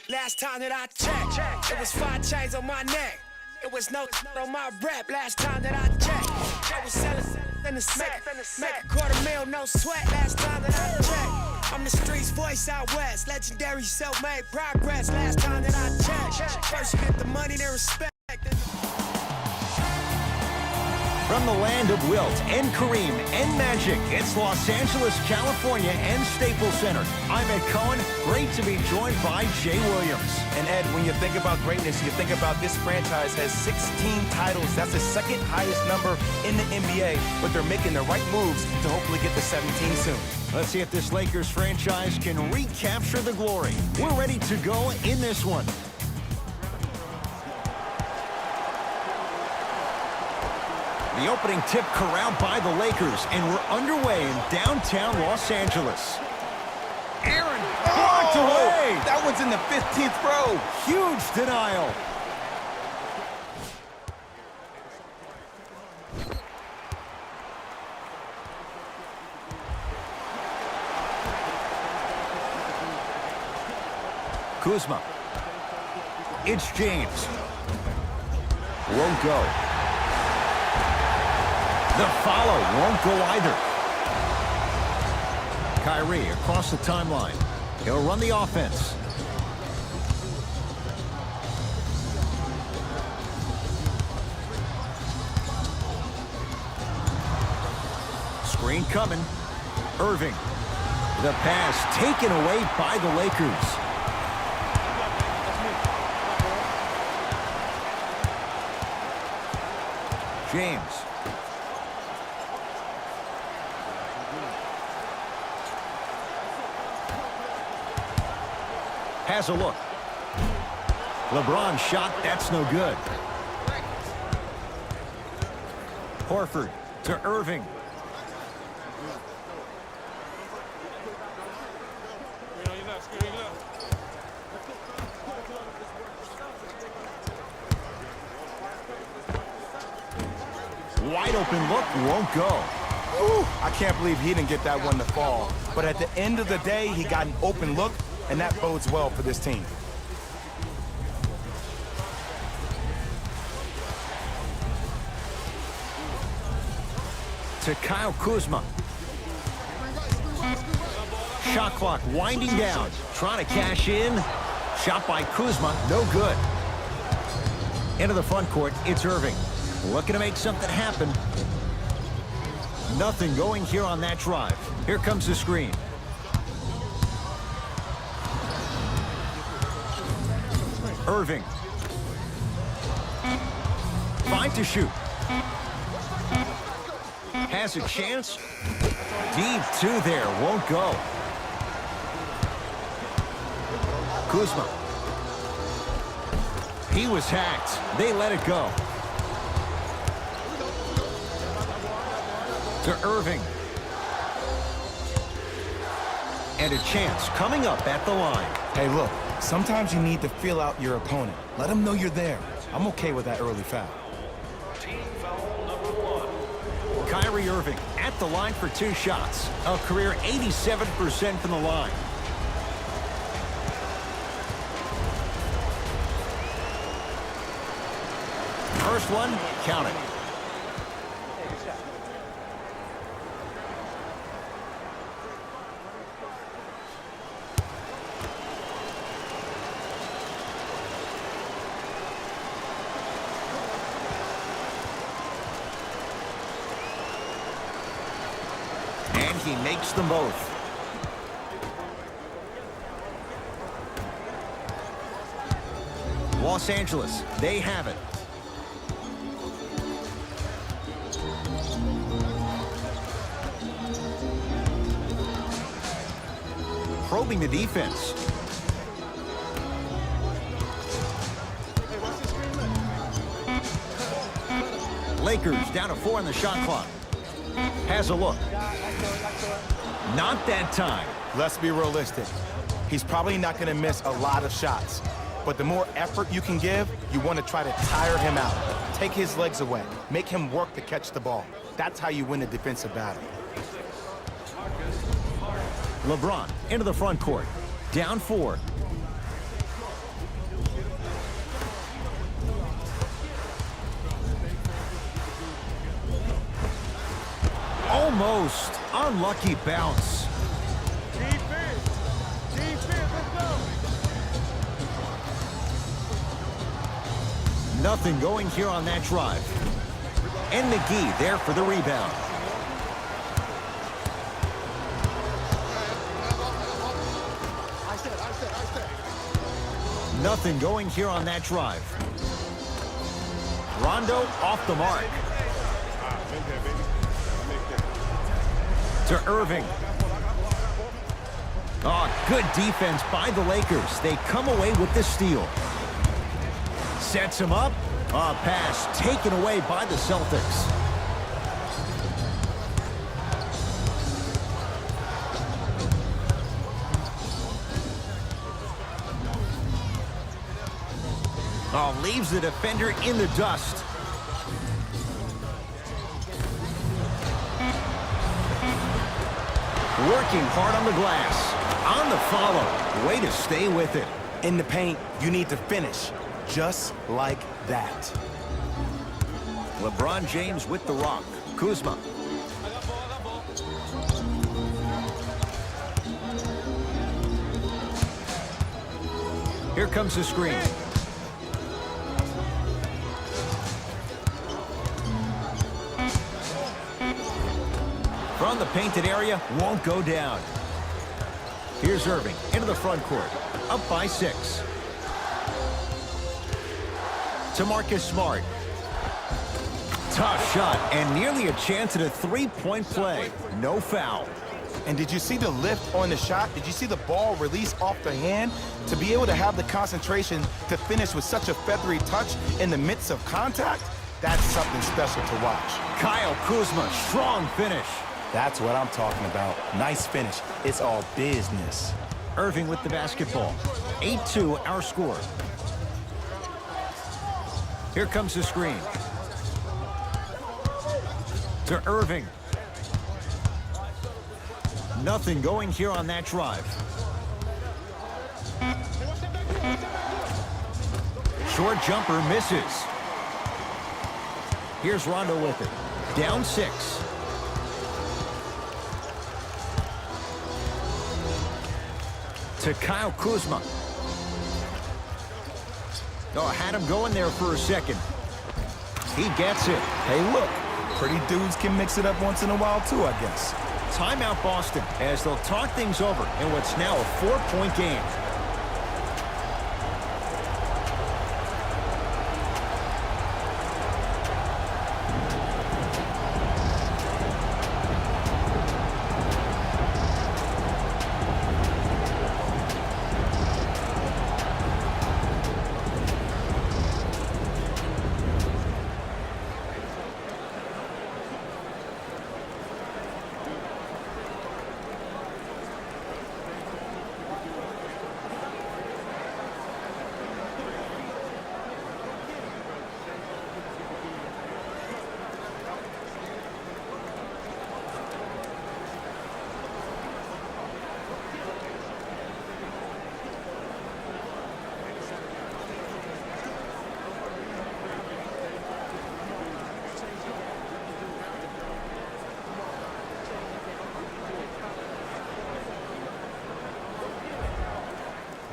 Last time that I checked, it was 5 chains on my neck. It was no on my rap. Last time that I checked, I was selling in the set. Make a $250,000, no sweat. Last time that I checked, I'm the streets voice out west. Legendary self-made progress. Last time that I checked, first you get the money, then respect. From the land of Wilt and Kareem and Magic, it's Los Angeles, California and Staples Center. I'm Ed Cohen. Great to be joined by Jay Williams. And Ed, when you think about greatness, you think about this franchise has 16 titles. That's the second highest number in the NBA, but they're making the right moves to hopefully get to 17 soon. Let's see if this Lakers franchise can recapture the glory. We're ready to go in this one. The opening tip corralled by the Lakers, and we're underway in downtown Los Angeles. Aaron blocked away. That one's in the 15th row. Huge denial. Kuzma. It's James. Won't go. The follow won't go either. Kyrie across the timeline. He'll run the offense. Screen coming. Irving. The pass taken away by the Lakers. James. Has a look. LeBron shot, that's no good. Horford to Irving. Wide open look, won't go. Ooh, I can't believe he didn't get that one to fall. But at the end of the day, he got an open look, and that bodes well for this team. To Kyle Kuzma. Shot clock winding down. Trying to cash in. Shot by Kuzma, no good. Into the front court, it's Irving. Looking to make something happen. Nothing going here on that drive. Here comes the screen. Irving. Fine to shoot. Has a chance. Deep two there. Won't go. Kuzma. He was hacked. They let it go. To Irving. And a chance coming up at the line. Hey, look. Sometimes you need to feel out your opponent. Let them know you're there. I'm okay with that early foul. Team foul number 1. Kyrie Irving at the line for 2 shots. A career 87% from the line. First one, count it. He makes them both. Los Angeles, they have it. Probing the defense. Lakers down to 4 on the shot clock. Has a look. Not that time. Let's be realistic. He's probably not going to miss a lot of shots. But the more effort you can give, you want to try to tire him out. Take his legs away. Make him work to catch the ball. That's how you win a defensive battle. LeBron into the front court. Down 4. Almost. Unlucky bounce. Defense, let's go. Nothing going here on that drive. And McGee there for the rebound. Nothing going here on that drive. Rondo off the mark. To Irving. Oh, good defense by the Lakers. They come away with the steal. Sets him up. A pass taken away by the Celtics. Oh, leaves the defender in the dust. Working hard on the glass. On the follow. Way to stay with it. In the paint, you need to finish. Just like that. LeBron James with the rock. Kuzma. Here comes the screen. From the painted area, won't go down. Here's Irving into the front court. Up by 6. To Marcus Smart. Tough shot and nearly a chance at a three-point play. No foul. And did you see the lift on the shot? Did you see the ball release off the hand? To be able to have the concentration to finish with such a feathery touch in the midst of contact, that's something special to watch. Kyle Kuzma, strong finish. That's what I'm talking about. Nice finish. It's all business. Irving with the basketball. 8-2 our score. Here comes the screen. To Irving. Nothing going here on that drive. Short jumper misses. Here's Rondo with it. Down 6. To Kyle Kuzma. Oh, had him going there for a second. He gets it. Hey, look. Pretty dudes can mix it up once in a while, too, I guess. Timeout Boston as they'll talk things over in what's now a 4-point game.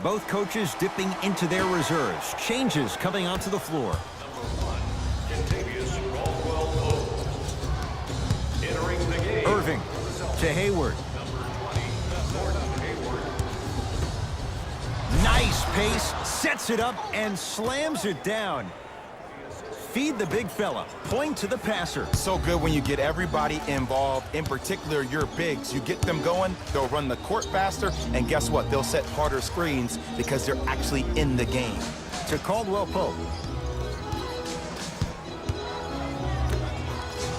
Both coaches dipping into their reserves. Changes coming onto the floor. Irving to Hayward. Nice pace, sets it up and slams it down. Feed the big fella, point to the passer. So good when you get everybody involved, in particular your bigs. You get them going, they'll run the court faster, and guess what? They'll set harder screens because they're actually in the game. To Caldwell Pope.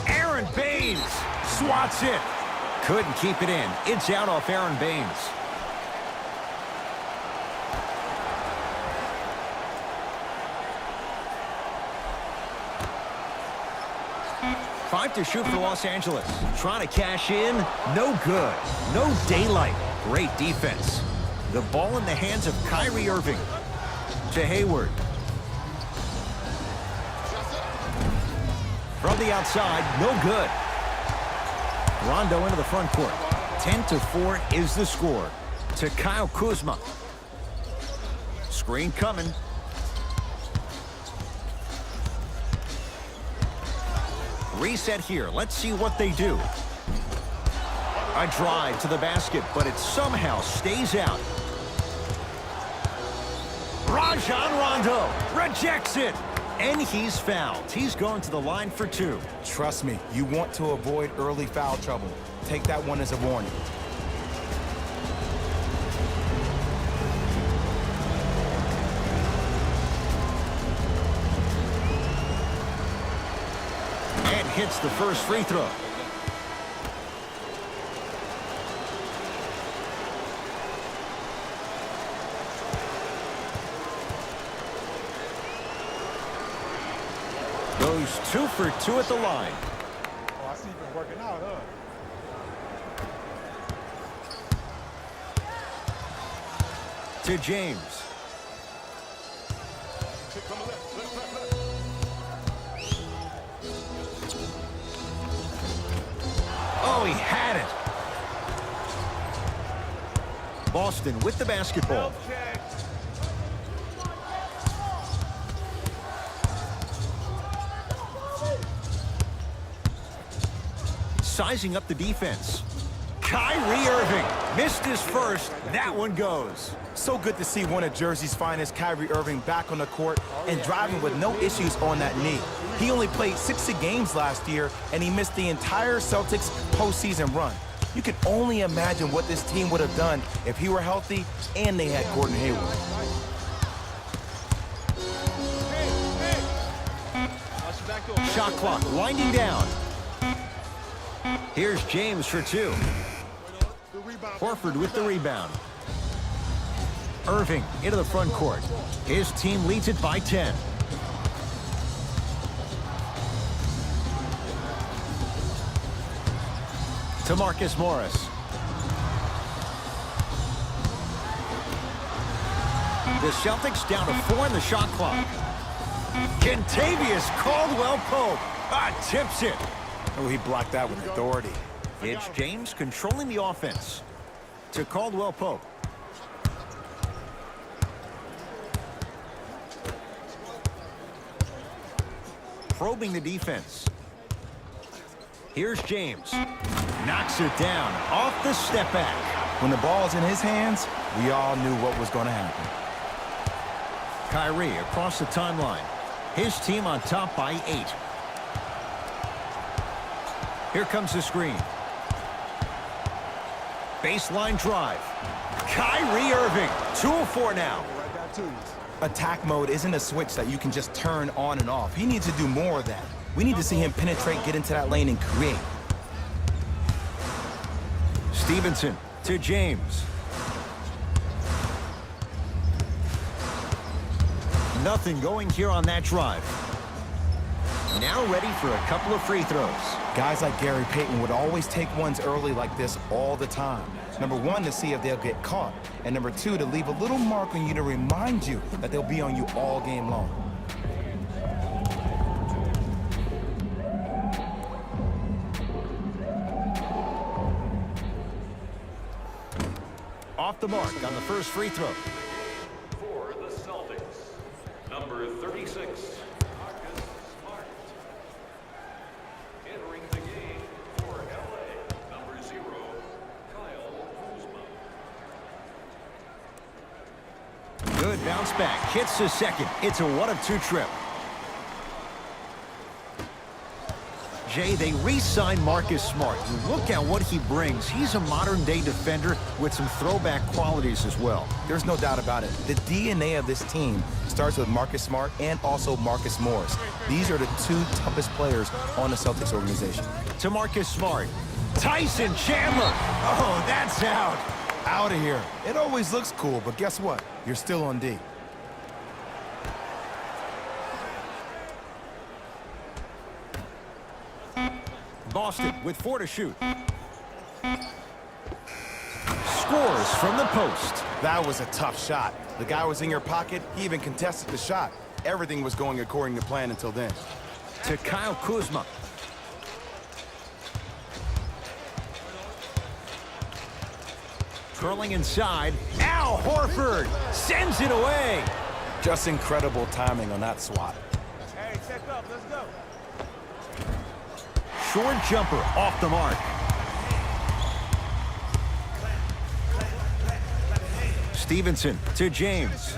Aaron Baines swats it. Couldn't keep it in. It's out off Aaron Baines. Five to shoot for Los Angeles. Trying to cash in. No good. No daylight. Great defense. The ball in the hands of Kyrie Irving. To Hayward. From the outside, no good. Rondo into the front court. 10-4 is the score. To Kyle Kuzma. Screen coming. Reset here. Let's see what they do. A drive to the basket, but it somehow stays out. Rajon Rondo rejects it, and he's fouled. He's going to the line for 2. Trust me, you want to avoid early foul trouble. Take that one as a warning. And hits the first free throw. Goes 2 for 2 at the line. Oh, I see you been working out, huh? To James. Oh, he had it. Boston with the basketball. Sizing up the defense. Kyrie Irving missed his first. That one goes. So good to see one of Jersey's finest, Kyrie Irving, back on the court and driving with no issues on that knee. He only played 60 games last year, and he missed the entire Celtics postseason run. You can only imagine what this team would have done if he were healthy and they had Gordon Hayward. Shot clock winding down. Here's James for 2. Horford with the rebound. Irving into the front court. His team leads it by 10. To Marcus Morris. The Celtics down to 4 in the shot clock. Kentavious Caldwell-Pope tips it. Oh, he blocked that with authority. It's James controlling the offense. To Caldwell-Pope. Probing the defense. Here's James. Knocks it down off the step back. When the ball's in his hands, we all knew what was going to happen. Kyrie across the timeline. His team on top by 8. Here comes the screen. Baseline drive. Kyrie Irving, 2 of 4 now. Attack mode isn't a switch that you can just turn on and off. He needs to do more of that. We need to see him penetrate, get into that lane, and create. Stevenson to James. Nothing going here on that drive. Now ready for a couple of free throws. Guys like Gary Payton would always take ones early like this all the time. Number 1, to see if they'll get caught. And number 2, to leave a little mark on you to remind you that they'll be on you all game long. Off the mark on the first free throw. For the Celtics, number 36, Marcus Smart. Entering the game for LA, number 0, Kyle Kuzma. Good bounce back. Hits the second. It's a 1 of 2 trip. Jay, they re-signed Marcus Smart. You look at what he brings. He's a modern-day defender with some throwback qualities as well. There's no doubt about it. The DNA of this team starts with Marcus Smart and also Marcus Morris. These are the 2 toughest players on the Celtics organization. To Marcus Smart. Tyson Chandler. Oh, that's out. Out of here. It always looks cool, but guess what? You're still on D. Boston with 4 to shoot. Scores from the post. That was a tough shot. The guy was in your pocket. He even contested the shot. Everything was going according to plan until then. To Kyle Kuzma. Curling inside. Al Horford sends it away. Just incredible timing on that swat. Hey, check up. Let's go. Short jumper off the mark. Stevenson to James.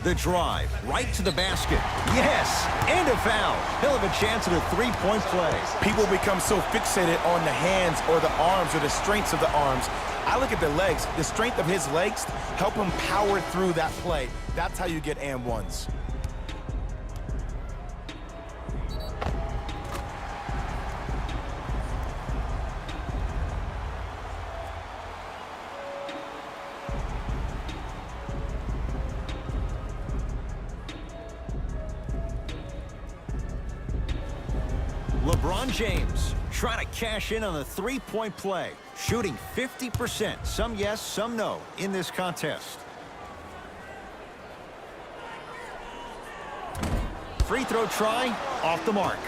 The drive right to the basket. Yes, and a foul. He'll have a chance at a three-point play. People become so fixated on the hands or the arms or the strengths of the arms. I look at the legs. The strength of his legs help him power through that play. That's how you get and ones. LeBron James trying to cash in on the three-point play. Shooting 50%. Some yes, some no in this contest. Free throw try off the mark.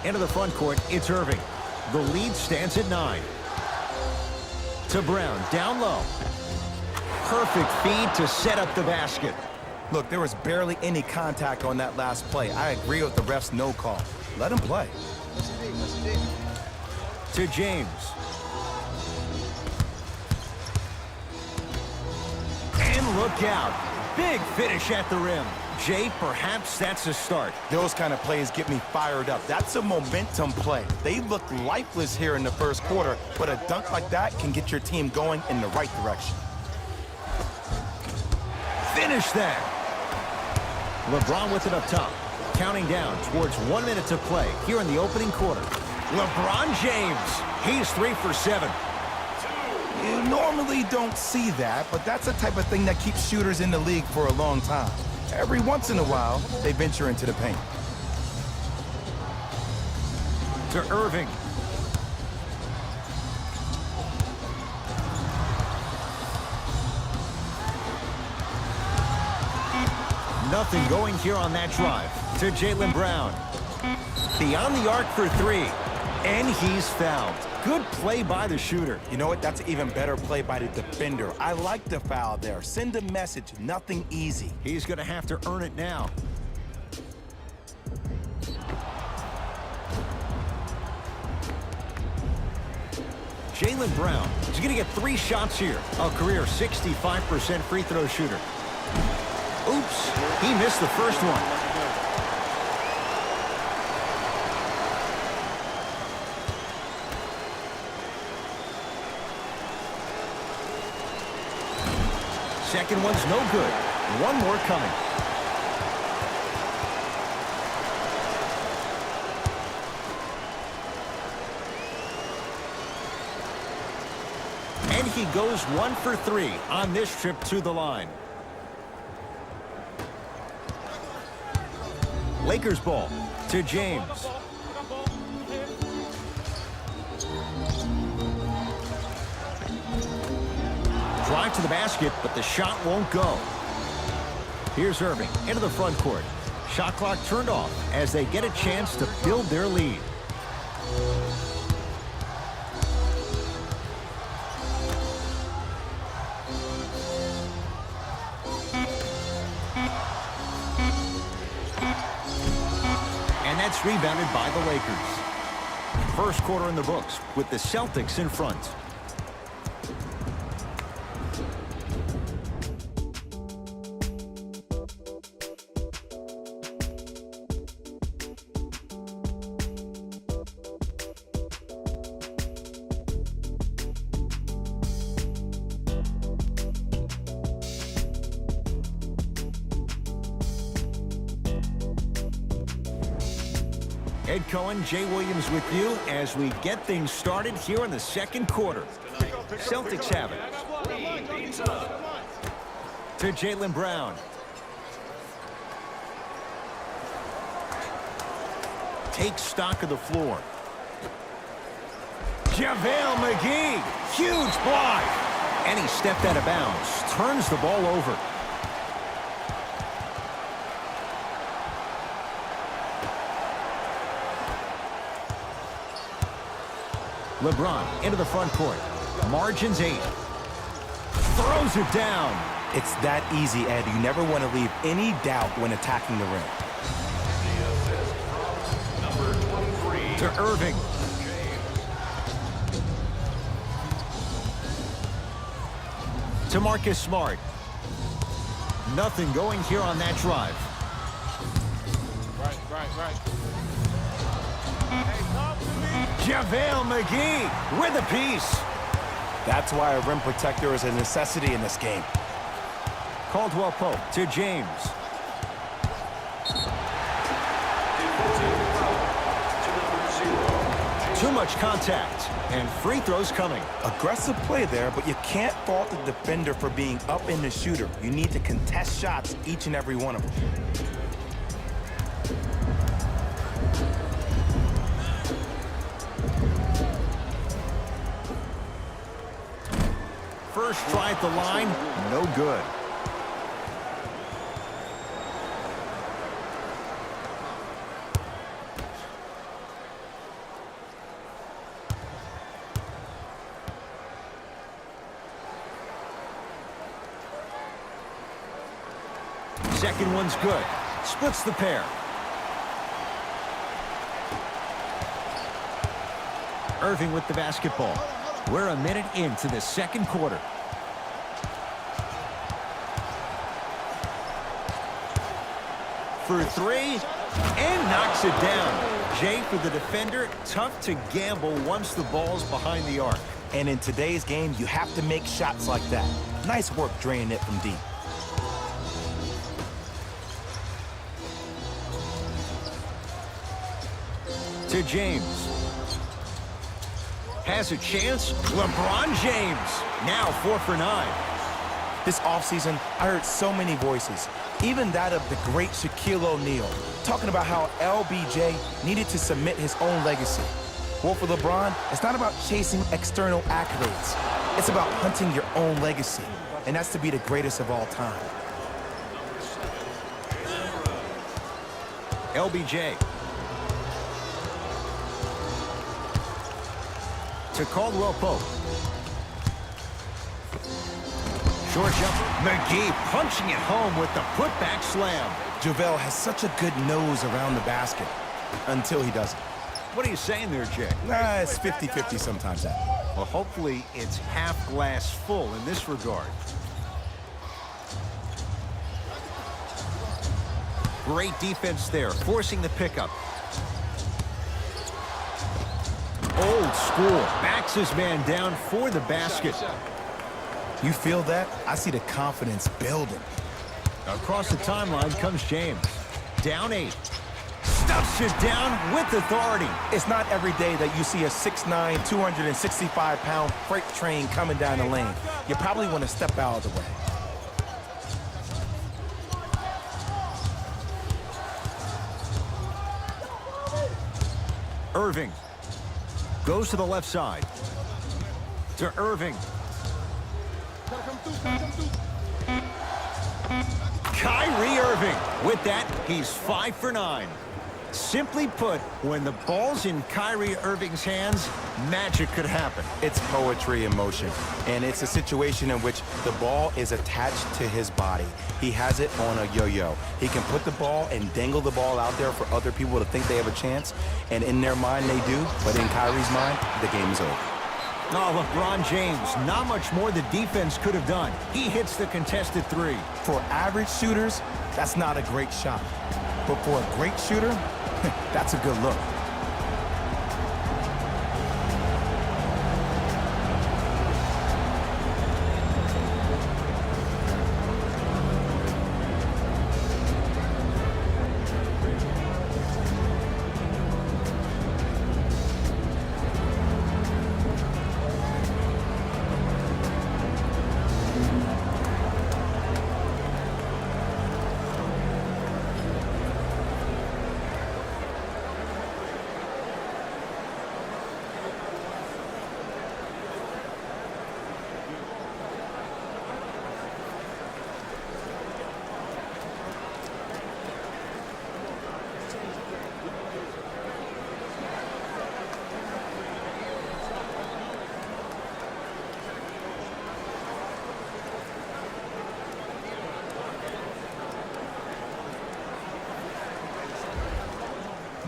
Into the front court, it's Irving. The lead stands at 9. To Brown, down low. Perfect feed to set up the basket. Look, there was barely any contact on that last play. I agree with the ref's no call. Let him play. To James. And look out. Big finish at the rim. Jay, perhaps that's a start. Those kind of plays get me fired up. That's a momentum play. They looked lifeless here in the first quarter, but a dunk like that can get your team going in the right direction. Finish that. LeBron with it up top. Counting down towards 1 minute to play here in the opening quarter. LeBron James. He's 3 for 7. You normally don't see that, but that's the type of thing that keeps shooters in the league for a long time. Every once in a while, they venture into the paint. To Irving. Nothing going here on that drive. To Jaylen Brown. Beyond the arc for 3. And he's fouled. Good play by the shooter. You know what? That's an even better play by the defender. I like the foul there. Send a message. Nothing easy. He's going to have to earn it now. Jaylen Brown. He's going to get 3 shots here. A career 65% free throw shooter. Oops, he missed the first one. Second one's no good. One more coming. And he goes 1 for 3 on this trip to the line. Lakers ball to James. Drive to the basket, but the shot won't go. Here's Irving into the front court. Shot clock turned off as they get a chance to build their lead. And that's rebounded by the Lakers. First quarter in the books with the Celtics in front. Ed Cohen, Jay Williams with you as we get things started here in the second quarter. Celtics have it. To Jaylen Brown. Takes stock of the floor. JaVale McGee. Huge block. And he stepped out of bounds. Turns the ball over. LeBron into the front court. Margin's 8. Throws it down. It's that easy, Ed. You never want to leave any doubt when attacking the rim. Number 23. To Irving. To Marcus Smart. Nothing going here on that drive. Right. Hey, talk to me. JaVale McGee with a piece. That's why a rim protector is a necessity in this game. Caldwell Pope to James. Defensive foul to number 0. Too much contact, and free throws coming. Aggressive play there, but you can't fault the defender for being up in the shooter. You need to contest shots, each and every one of them. First try at the line, no good. Second one's good. Splits the pair. Irving with the basketball. We're a minute into the second quarter. For three, and knocks it down. Jay, for the defender, tough to gamble once the ball's behind the arc. And in today's game, you have to make shots like that. Nice work draining it from deep. To James. Has a chance. LeBron James. Now 4 for 9. This offseason, I heard so many voices, even that of the great Shaquille O'Neal, talking about how LBJ needed to submit his own legacy. Well, for LeBron, it's not about chasing external accolades. It's about hunting your own legacy, and that's to be the greatest of all time. LBJ. To Caldwell Pope. Short jumper. McGee punching it home with the putback slam. JaVale has such a good nose around the basket until he doesn't. What are you saying there, Jay? Nah, it's 50-50 sometimes. Well, hopefully it's half glass full in this regard. Great defense there, forcing the pickup. Old school. Backs his man down for the basket. You feel that? I see the confidence building. Across the timeline comes James. Down 8. Stuffs it down with authority. It's not every day that you see a 6'9", 265-pound freight train coming down the lane. You probably want to step out of the way. Irving goes to the left side. To Irving. Kyrie Irving. With that, he's 5 for 9. Simply put, when the ball's in Kyrie Irving's hands, magic could happen. It's poetry in motion, and it's a situation in which the ball is attached to his body. He has it on a yo-yo. He can put the ball and dangle the ball out there for other people to think they have a chance, and in their mind they do, but in Kyrie's mind, the game is over. Oh, LeBron James, not much more the defense could have done. He hits the contested 3. For average shooters, that's not a great shot. But for a great shooter, that's a good look.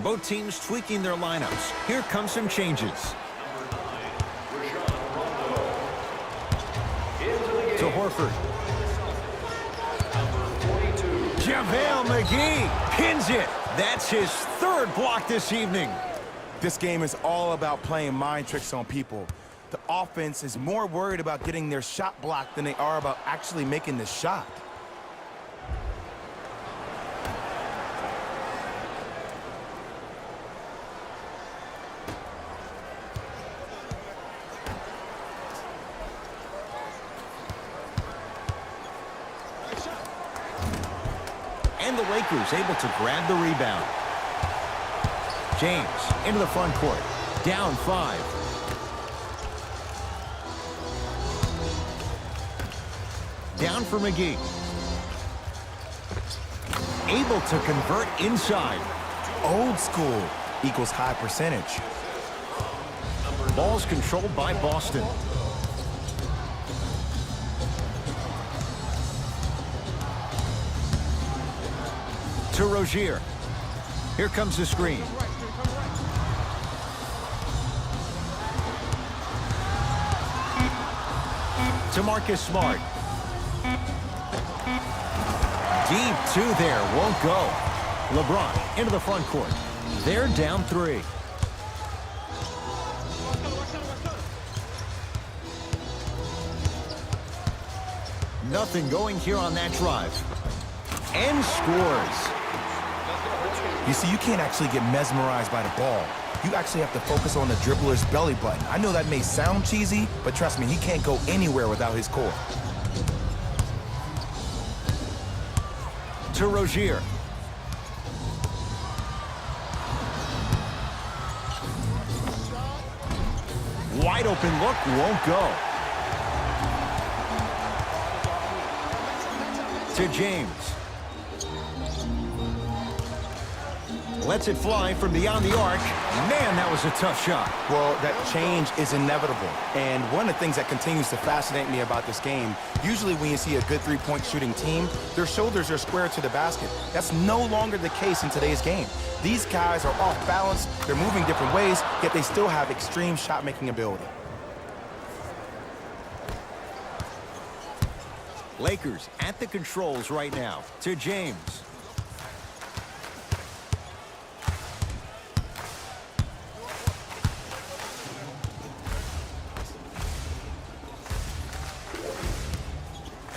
Both teams tweaking their lineups. Here come some changes. To Horford. JaVale McGee pins it. That's his third block this evening. This game is all about playing mind tricks on people. The offense is more worried about getting their shot blocked than they are about actually making the shot. And the Lakers able to grab the rebound. James into the front court. Down 5. Down for McGee. Able to convert inside. Old school equals high percentage. Ball's controlled by Boston. To Rozier. Here comes the screen. To Marcus Smart. Deep 2 there, won't go. LeBron into the front court. They're down 3. Nothing going here on that drive. And scores. You see, you can't actually get mesmerized by the ball. You actually have to focus on the dribbler's belly button. I know that may sound cheesy, but trust me, he can't go anywhere without his core. To Rozier. Wide open look, won't go. To James. Lets it fly from beyond the arc. Man, that was a tough shot. Well, that change is inevitable. And one of the things that continues to fascinate me about this game, usually when you see a good three-point shooting team, their shoulders are square to the basket. That's no longer the case in today's game. These guys are off balance, they're moving different ways, yet they still have extreme shot-making ability. Lakers at the controls right now. To James.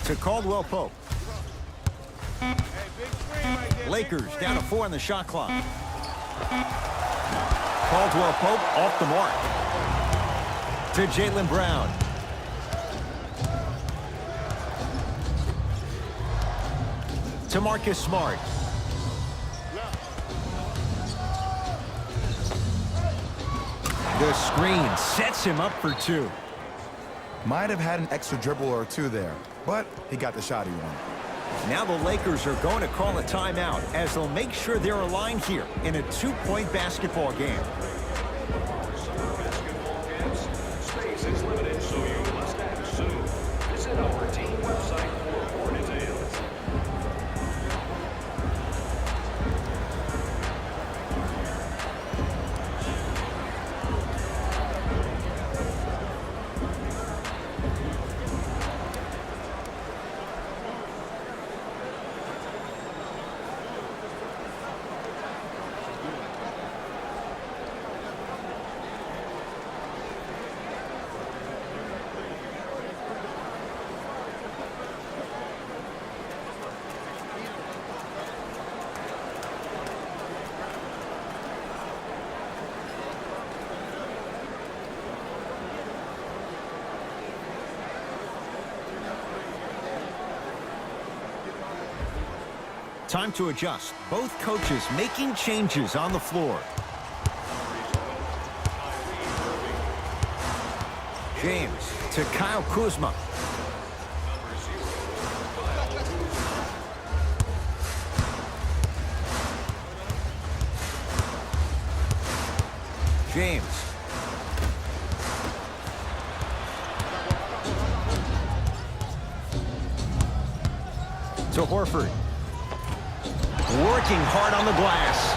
To Caldwell Pope. Lakers down to 4 on the shot clock. Caldwell Pope off the mark. To Jaylen Brown. To Marcus Smart. The screen sets him up for 2. Might have had an extra dribble or 2 there, but he got the shot he wanted. Now the Lakers are going to call a timeout as they'll make sure they're aligned here in a 2-point basketball game. Space is limited, so you must act soon. Visit our team website for more details. Time to adjust. Both coaches making changes on the floor. James to Kyle Kuzma. James. To Horford. Working hard on the glass.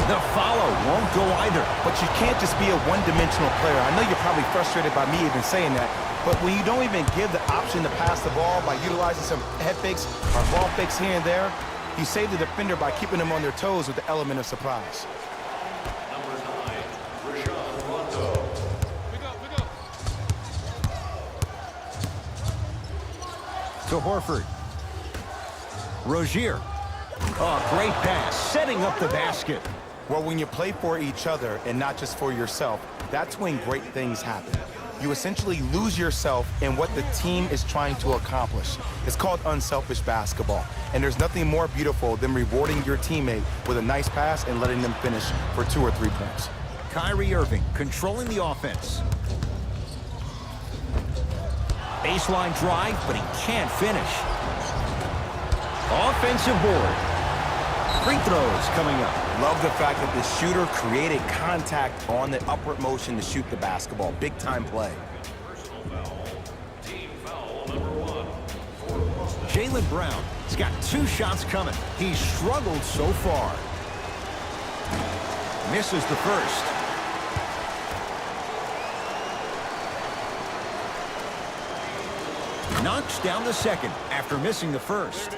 The follow won't go either. But you can't just be a one-dimensional player. I know you're probably frustrated by me even saying that, but when you don't even give the option to pass the ball by utilizing some head fakes or ball fakes here and there, you save the defender by keeping them on their toes with the element of surprise. Number 9, Rajon Rondo. We go. To Horford. Rozier. Oh, great pass, setting up the basket. Well, when you play for each other and not just for yourself, that's when great things happen. You essentially lose yourself in what the team is trying to accomplish. It's called unselfish basketball. And there's nothing more beautiful than rewarding your teammate with a nice pass and letting them finish for 2 or 3 points. Kyrie Irving controlling the offense. Baseline drive, but he can't finish. Offensive board. Free throws coming up. Love the fact that the shooter created contact on the upward motion to shoot the basketball. Big time play. Personal foul. Team foul number 1. For Boston. Jaylen Brown has got 2 shots coming. He's struggled so far. Misses the first. Knocks down the second after missing the first.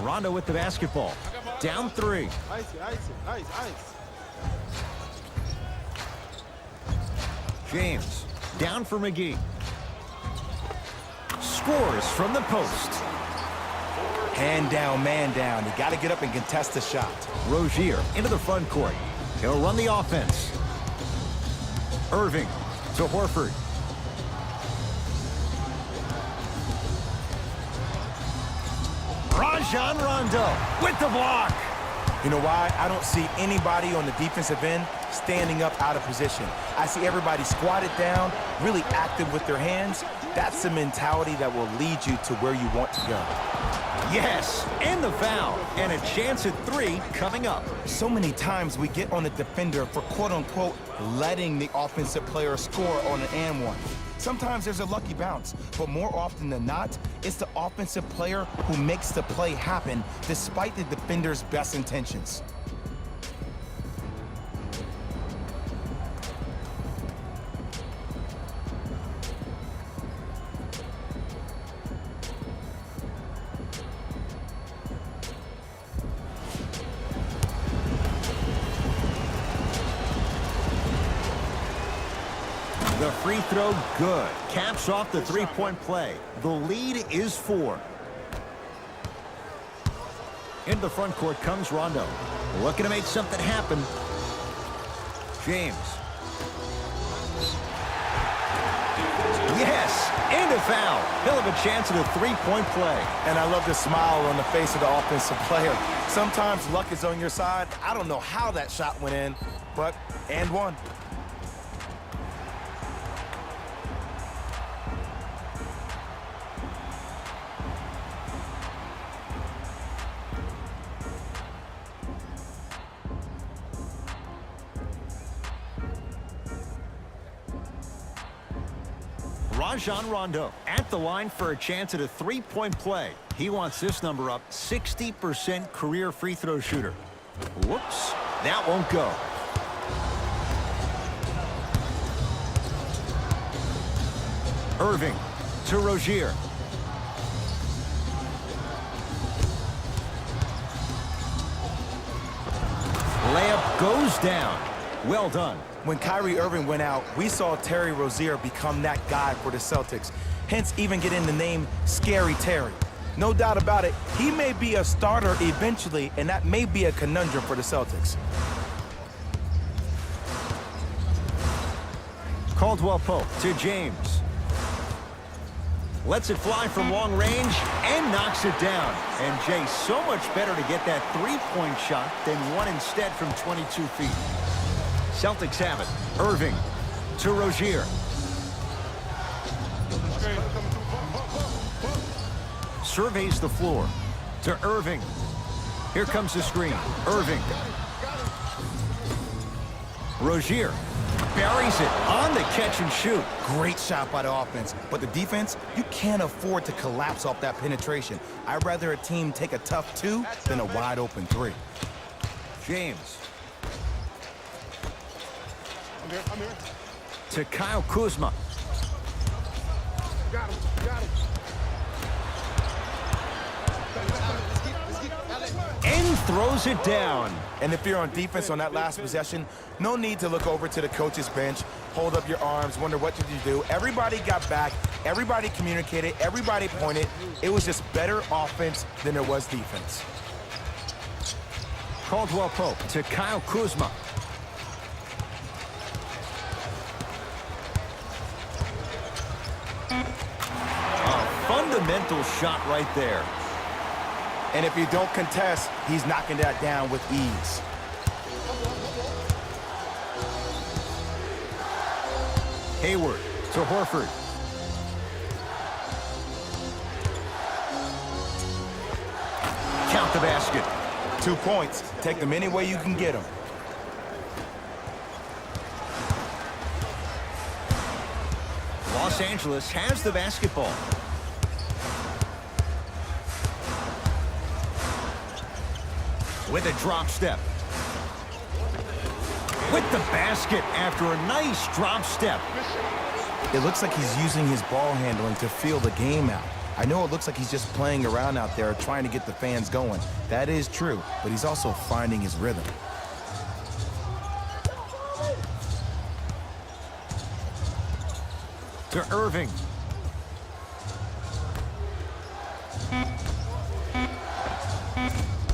Rondo with the basketball. Down 3. Nice. James down for McGee. Scores from the post. Hand down, man down. You got to get up and contest the shot. Rozier into the front court. He'll run the offense. Irving to Horford. Rajon Rondo with the block. You know why? I don't see anybody on the defensive end standing up out of position. I see everybody squatted down, really active with their hands. That's the mentality that will lead you to where you want to go. Yes, and the foul. And a chance at 3 coming up. So many times we get on the defender for quote-unquote letting the offensive player score on an and one. Sometimes there's a lucky bounce, but more often than not, it's the offensive player who makes the play happen despite the defender's best intentions. The free throw, good. Caps off the three-point play. The lead is 4. Into the front court comes Rondo. Looking to make something happen. James. Yes, and a foul. He'll have a chance at a three-point play. And I love the smile on the face of the offensive player. Sometimes luck is on your side. I don't know how that shot went in, but and one. Rajon Rondo at the line for a chance at a three-point play. He wants this number up. 60% career free throw shooter. Whoops, that won't go. Irving to Rozier. Layup goes down. Well done. When Kyrie Irving went out, we saw Terry Rozier become that guy for the Celtics, hence even getting the name Scary Terry. No doubt about it, he may be a starter eventually, and that may be a conundrum for the Celtics. Caldwell Pope to James. Lets it fly from long range and knocks it down. And Jay, so much better to get that three-point shot than one instead from 22 feet. Celtics have it. Irving to Rozier. Surveys the floor to Irving. Here comes the screen. Irving. Rozier Buries it on the catch and shoot. Great shot by the offense, but the defense, you can't afford to collapse off that penetration. I'd rather a team take a tough 2 than a wide open 3. James I'm here. to Kyle Kuzma. Got him. And throws it down. And if you're on defense on that last possession, no need to look over to the coach's bench, hold up your arms, wonder what did you do. Everybody got back, everybody communicated, everybody pointed. It was just better offense than there was defense. Caldwell Pope to Kyle Kuzma. A fundamental shot right there. And if you don't contest, he's knocking that down with ease. Hayward to Horford. Count the basket. 2 points. Take them any way you can get them. Los Angeles has the basketball. With a drop step. With the basket after a nice drop step. It looks like he's using his ball handling to feel the game out. I know it looks like he's just playing around out there trying to get the fans going. That is true, but he's also finding his rhythm. To Irving.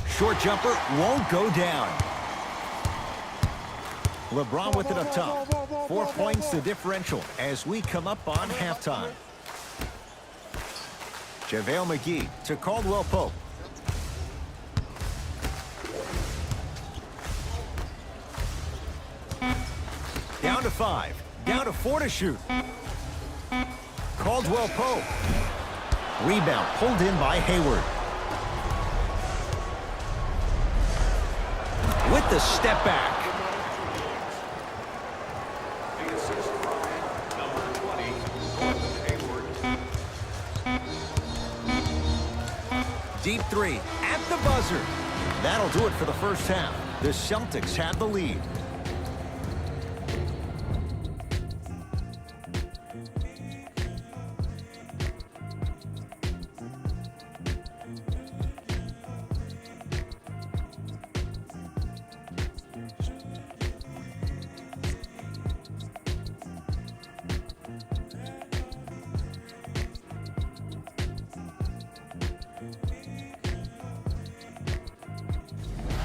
Short jumper won't go down. LeBron with it up top. 4 points the differential as we come up on halftime. JaVale McGee to Caldwell Pope. Down to 5. Down to 4 to shoot. Caldwell Pope. Rebound pulled in by Hayward. With the step back. The assist by number 20, Gordon Hayward. Deep 3 at the buzzer. That'll do it for the first half. The Celtics have the lead.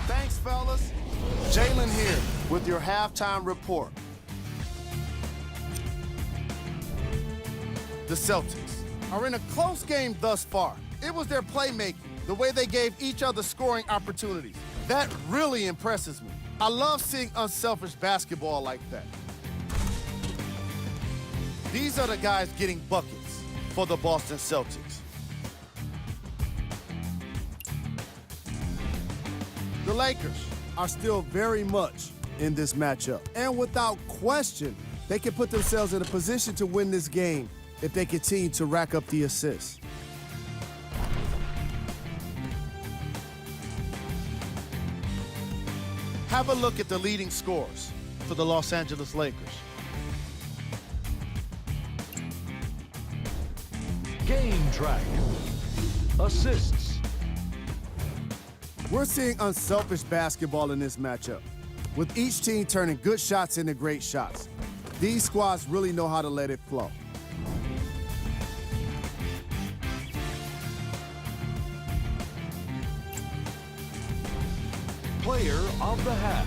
Thanks, fellas. Jalen here with your halftime report. The Celtics are in a close game thus far. It was their playmaking, the way they gave each other scoring opportunities. That really impresses me. I love seeing unselfish basketball like that. These are the guys getting buckets for the Boston Celtics. The Lakers are still very much in this matchup. And without question, they can put themselves in a position to win this game if they continue to rack up the assists. Have a look at the leading scorers for the Los Angeles Lakers. Game track. Assists. We're seeing unselfish basketball in this matchup, with each team turning good shots into great shots. These squads really know how to let it flow. Player of the half.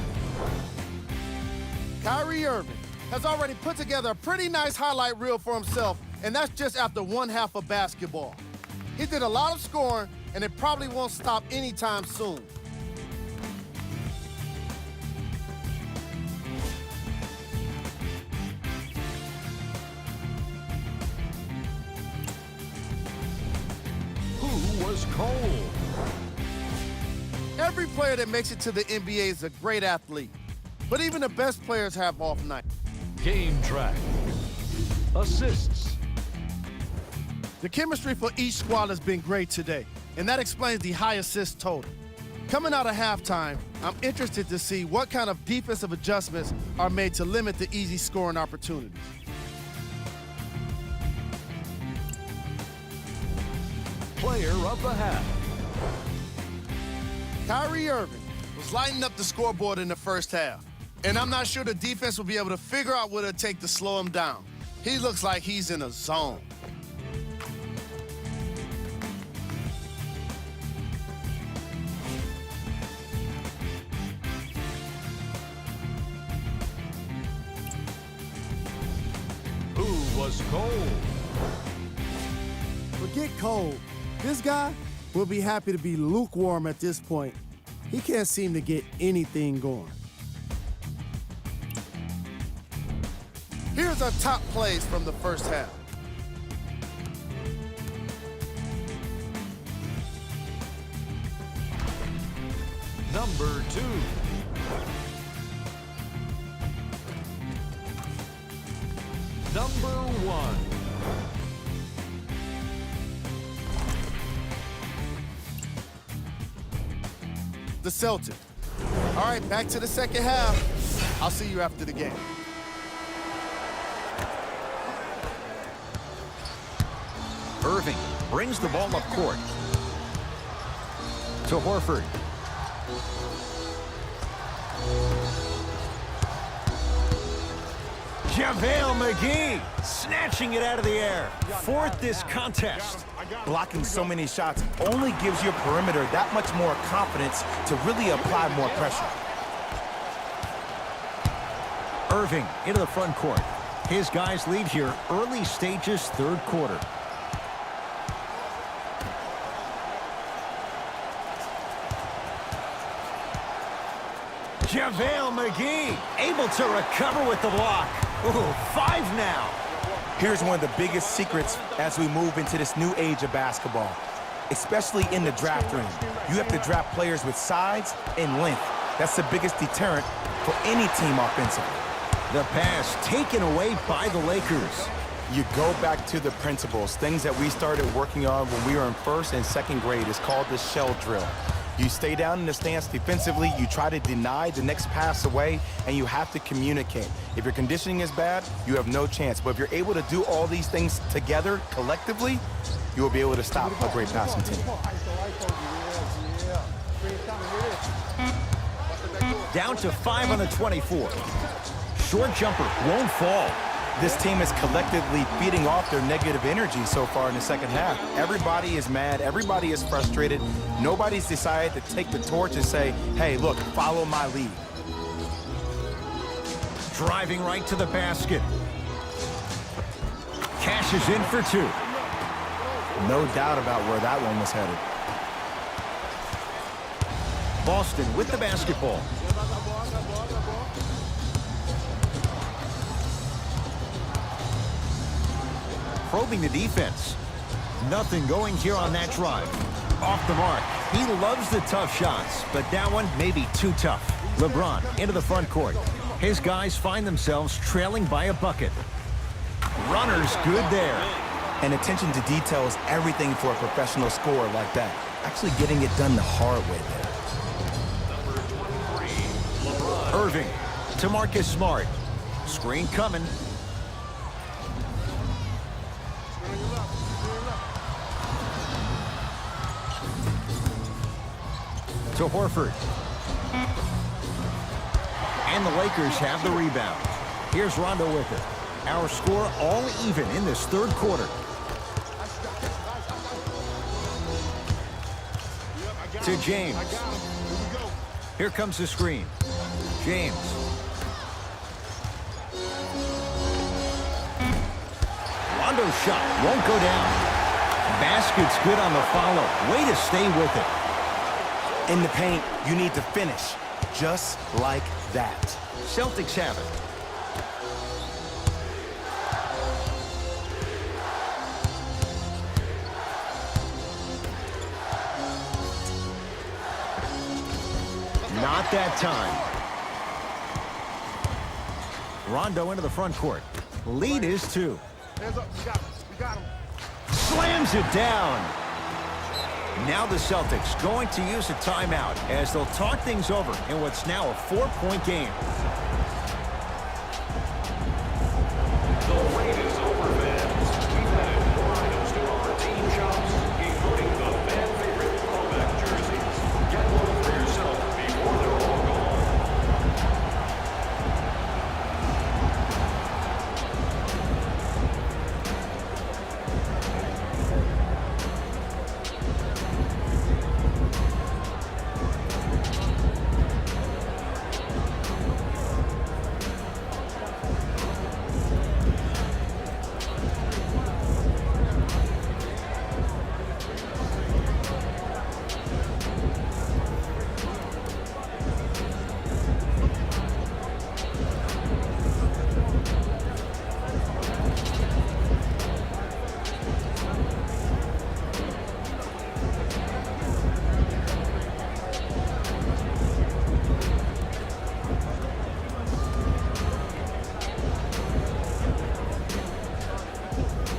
Kyrie Irving has already put together a pretty nice highlight reel for himself, and that's just after one half of basketball. He did a lot of scoring, and it probably won't stop anytime soon. Who was cold? Every player that makes it to the NBA is a great athlete, but even the best players have off nights. Game track. Assists. The chemistry for each squad has been great today, and that explains the high assist total. Coming out of halftime, I'm interested to see what kind of defensive adjustments are made to limit the easy scoring opportunities. Player of the half. Kyrie Irving was lighting up the scoreboard in the first half, and I'm not sure the defense will be able to figure out what it'll take to slow him down. He looks like he's in a zone. Who was cold? Forget cold. This guy will be happy to be lukewarm at this point. He can't seem to get anything going. Here's our top plays from the first half. Number 2. Number 1. The Celtics. All right, back to the second half. I'll see you after the game. Irving brings the ball up court. To Horford. JaVale McGee snatching it out of the air. Fourth this contest. Blocking so many shots only gives your perimeter that much more confidence to really apply more pressure. Irving into the front court. His guys lead here early stages, third quarter. JaVale McGee able to recover with the block. Ooh, 5 now. Here's one of the biggest secrets as we move into this new age of basketball, especially in the draft room. You have to draft players with size and length. That's the biggest deterrent for any team offensively. The pass taken away by the Lakers. You go back to the principles, things that we started working on when we were in first and second grade. It's called the shell drill. You stay down in the stance defensively, you try to deny the next pass away, and you have to communicate. If your conditioning is bad, you have no chance. But if you're able to do all these things together, collectively, you will be able to stop a great passing team. Down to 5 on the 24. Short jumper won't fall. This team is collectively feeding off their negative energy so far in the second half. Everybody is mad. Everybody is frustrated. Nobody's decided to take the torch and say, hey, look, follow my lead. Driving right to the basket. Cashes in for 2. No doubt about where that one was headed. Boston with the basketball. Probing the defense. Nothing going here on that drive. Off the mark. He loves the tough shots, but that one may be too tough. LeBron into the front court. His guys find themselves trailing by a bucket. Runner's good there. And attention to detail is everything for a professional scorer like that. Actually getting it done the hard way there. Irving to Marcus Smart. Screen coming. To Horford. And the Lakers have the rebound. Here's Rondo with it. Our score all even in this third quarter. To James. Here comes the screen. James. Rondo's shot won't go down. Basket's good on the follow. Way to stay with it. In the paint, you need to finish just like that. Celtics have it. Not that time. Rondo into the front court. Lead is 2. Hands up. We got him. Slams it down. Now the Celtics going to use a timeout as they'll talk things over in what's now a 4-point game. The wait is over, fans. We've added more items to our team shops, including the fan favorite throwback jerseys. Get one for yourself before they're all gone.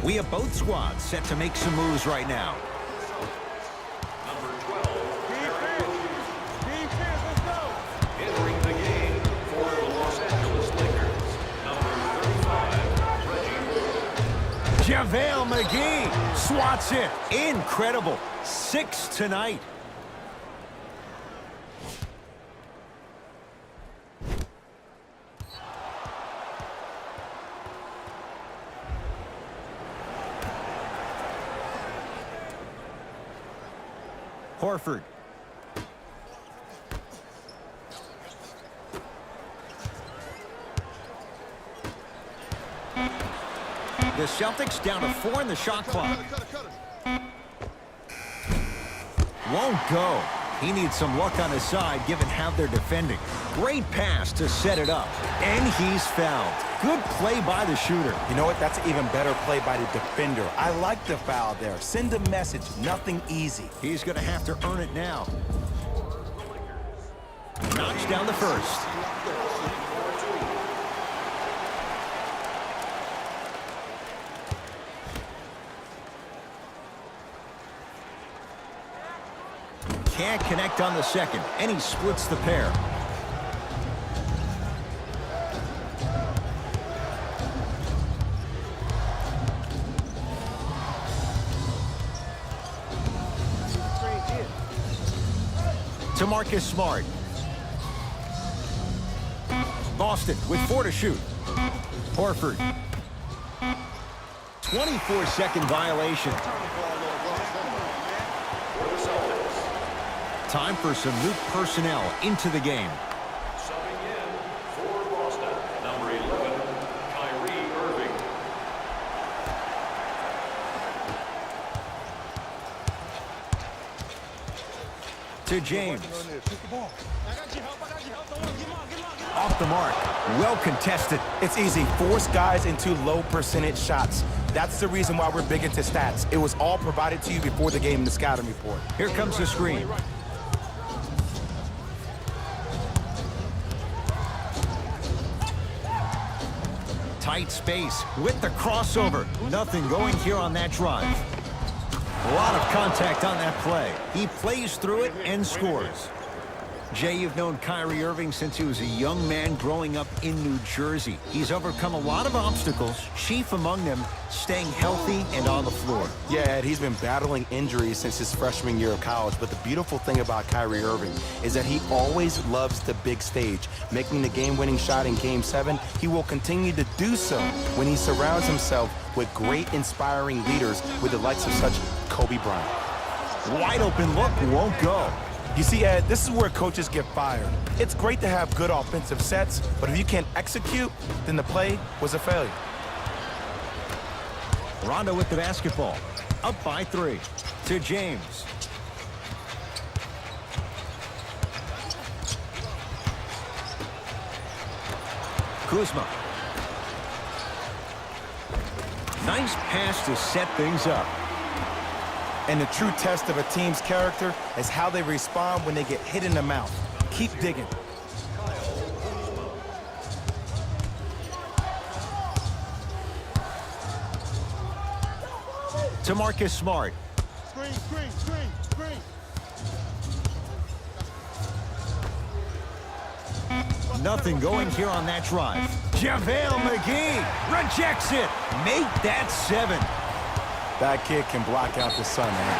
We have both squads set to make some moves right now. Number 12, entering the game for the Los Angeles Lakers. Number 35, Reggie. JaVale McGee swats it. Incredible. 6 tonight. Horford. The Celtics down to 4 in the shot clock. Won't go. He needs some luck on his side given how they're defending. Great pass to set it up. And he's fouled. Good play by the shooter. You know what? That's an even better play by the defender. I like the foul there. Send a message. Nothing easy. He's going to have to earn it now. Knocks down the first. Can't connect on the second, and he splits the pair. To Marcus Smart. Boston with 4 to shoot. Horford. 24-second violation. Time for some new personnel into the game. Subbing in for Boston, number 11, Kyrie Irving. To James. Off the mark. Well contested. It's easy. Force guys into low percentage shots. That's the reason why we're big into stats. It was all provided to you before the game in the scouting report. Here comes the screen. Tight space with the crossover. Nothing going here on that drive. A lot of contact on that play. He plays through it and scores. Jay, you've known Kyrie Irving since he was a young man growing up in New Jersey. He's overcome a lot of obstacles, chief among them staying healthy and on the floor. Yeah, Ed, he's been battling injuries since his freshman year of college, but the beautiful thing about Kyrie Irving is that he always loves the big stage. Making the game-winning shot in Game 7, he will continue to do so when he surrounds himself with great, inspiring leaders with the likes of such Kobe Bryant. Wide open look, won't go. You see, Ed, this is where coaches get fired. It's great to have good offensive sets, but if you can't execute, then the play was a failure. Rondo with the basketball. Up by 3. To James. Kuzma. Nice pass to set things up. And the true test of a team's character is how they respond when they get hit in the mouth. Keep digging. To Marcus Smart. Screen, screen, screen, screen. Nothing going here on that drive. JaVale McGee rejects it. Make that 7. That kid can block out the sun, man.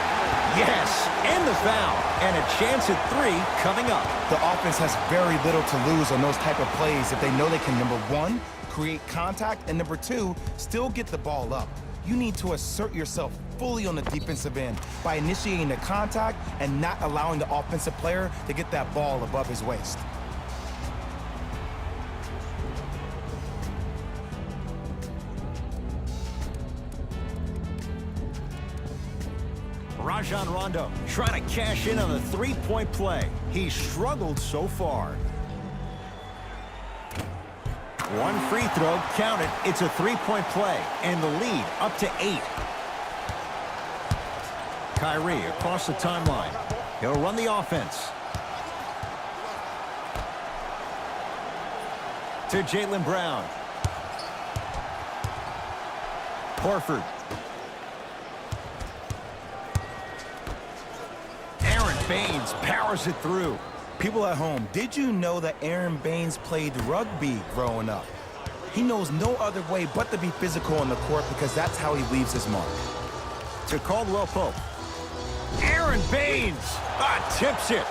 Yes, and the foul. And a chance at 3 coming up. The offense has very little to lose on those type of plays if they know they can, number 1, create contact, and number 2, still get the ball up. You need to assert yourself fully on the defensive end by initiating the contact and not allowing the offensive player to get that ball above his waist. Rajon Rondo trying to cash in on the 3-point play. He's struggled so far. One free throw, count it. It's a 3-point play, and the lead up to 8. Kyrie across the timeline. He'll run the offense. To Jaylen Brown. Horford. Baines powers it through. People at home, did you know that Aaron Baines played rugby growing up? He knows no other way but to be physical on the court because that's how he leaves his mark. To Caldwell Pope. Aaron Baines tips it.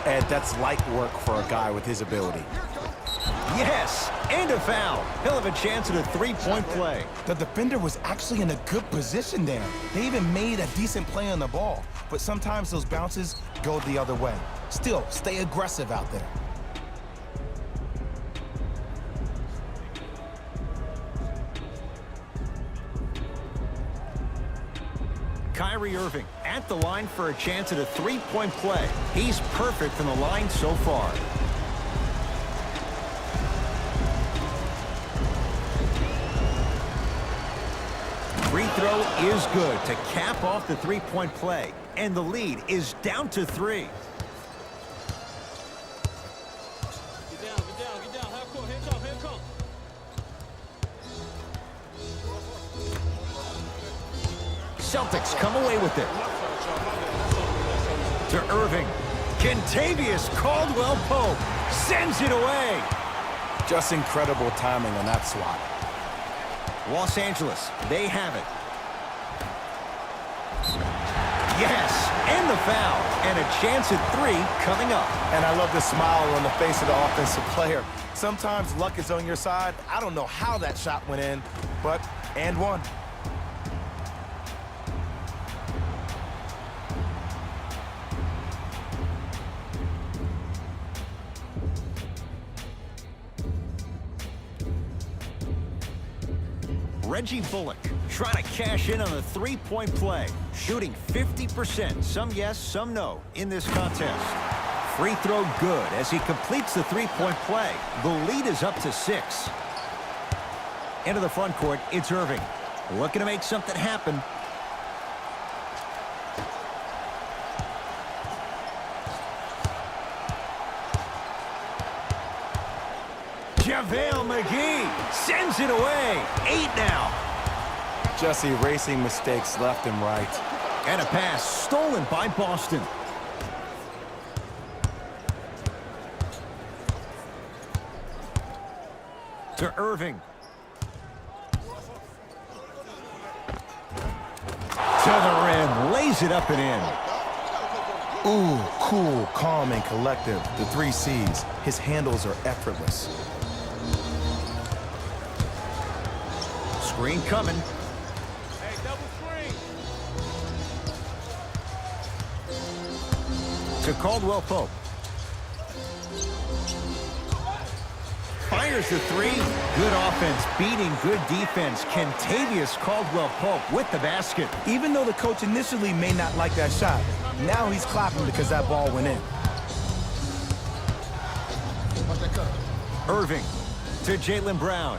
Ed, that's light work for a guy with his ability. Yes, and a foul. He'll have a chance at a 3-point play. The defender was actually in a good position there. They even made a decent play on the ball, but sometimes those bounces go the other way. Still, stay aggressive out there. Kyrie Irving at the line for a chance at a 3-point play. He's perfect from the line so far. Free throw is good to cap off the 3-point play, and the lead is down to 3. Get down, get down. Half court, here come. Celtics come away with it. To Irving. Kentavious Caldwell Pope sends it away. Just incredible timing on that swat. Los Angeles, they have it. Yes, and the foul, and a chance at 3 coming up. And I love the smile on the face of the offensive player. Sometimes luck is on your side. I don't know how that shot went in, but and one. Reggie Bullock trying to cash in on the 3-point play, shooting 50%, some yes, some no, in this contest. Free throw good as he completes the 3-point play. The lead is up to 6. Into the front court, it's Irving. Looking to make something happen. JaVale McGee sends it away. 8 now. Just erasing mistakes left and right. And a pass stolen by Boston. To Irving. To the rim. Lays it up and in. Ooh, cool, calm, and collective. The 3 C's. His handles are effortless. Screen coming. Hey, double screen. To Caldwell Pope. Fires the 3. Good offense, beating good defense. Kentavious Caldwell Pope with the basket. Even though the coach initially may not like that shot, now he's clapping because that ball went in. Irving to Jaylen Brown.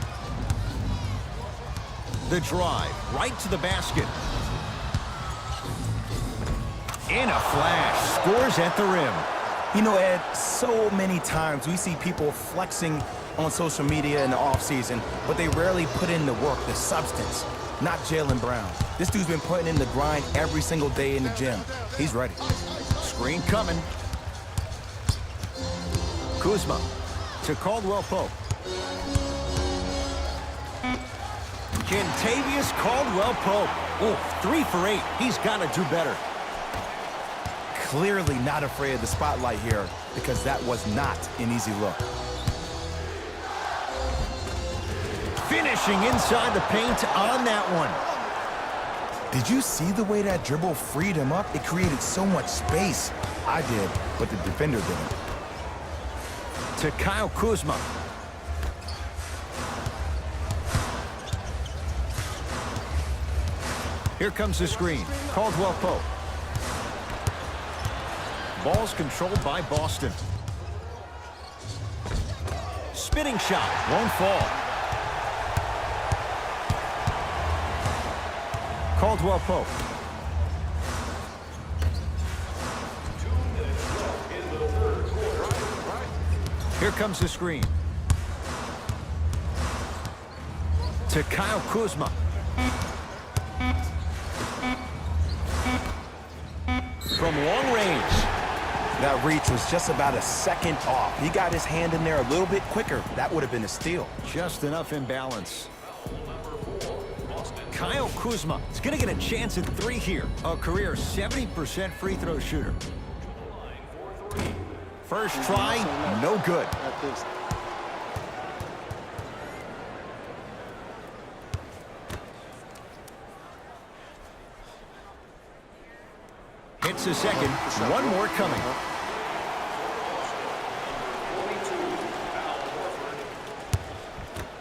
The drive right to the basket. In a flash, scores at the rim. You know, Ed, so many times we see people flexing on social media in the offseason, but they rarely put in the work, the substance. not Jaylen Brown. This dude's been putting in the grind every single day in the gym. He's ready. Screen coming. Kuzma to Caldwell Pope. Kentavious Caldwell Pope. Oh, 3 for 8. He's got to do better. Clearly not afraid of the spotlight here because that was not an easy look. Finishing inside the paint on that one. Did you see the way that dribble freed him up? It created so much space. I did, but the defender didn't. To Kyle Kuzma. Here comes the screen. Caldwell Pope. Ball's controlled by Boston. Spinning shot. Won't fall. Caldwell Pope. Here comes the screen. To Kyle Kuzma. From long range. That reach was just about a second off. He got his hand in there a little bit quicker. That would have been a steal. Just enough imbalance. Kyle Kuzma is going to get a chance at 3 here. A career 70% free throw shooter. First try, no good. Hits a second, one more coming.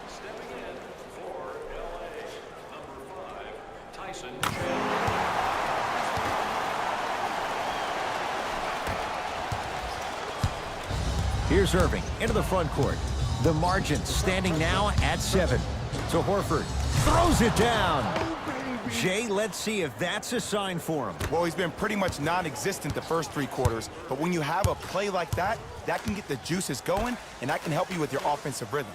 Stepping in for LA, number 5, Tyson. Here's Irving into the front court. The margin standing now at 7. To Horford. Throws it down. Jay, let's see if that's a sign for him. Well, he's been pretty much non-existent the first 3 quarters, but when you have a play like that, that can get the juices going, and that can help you with your offensive rhythm.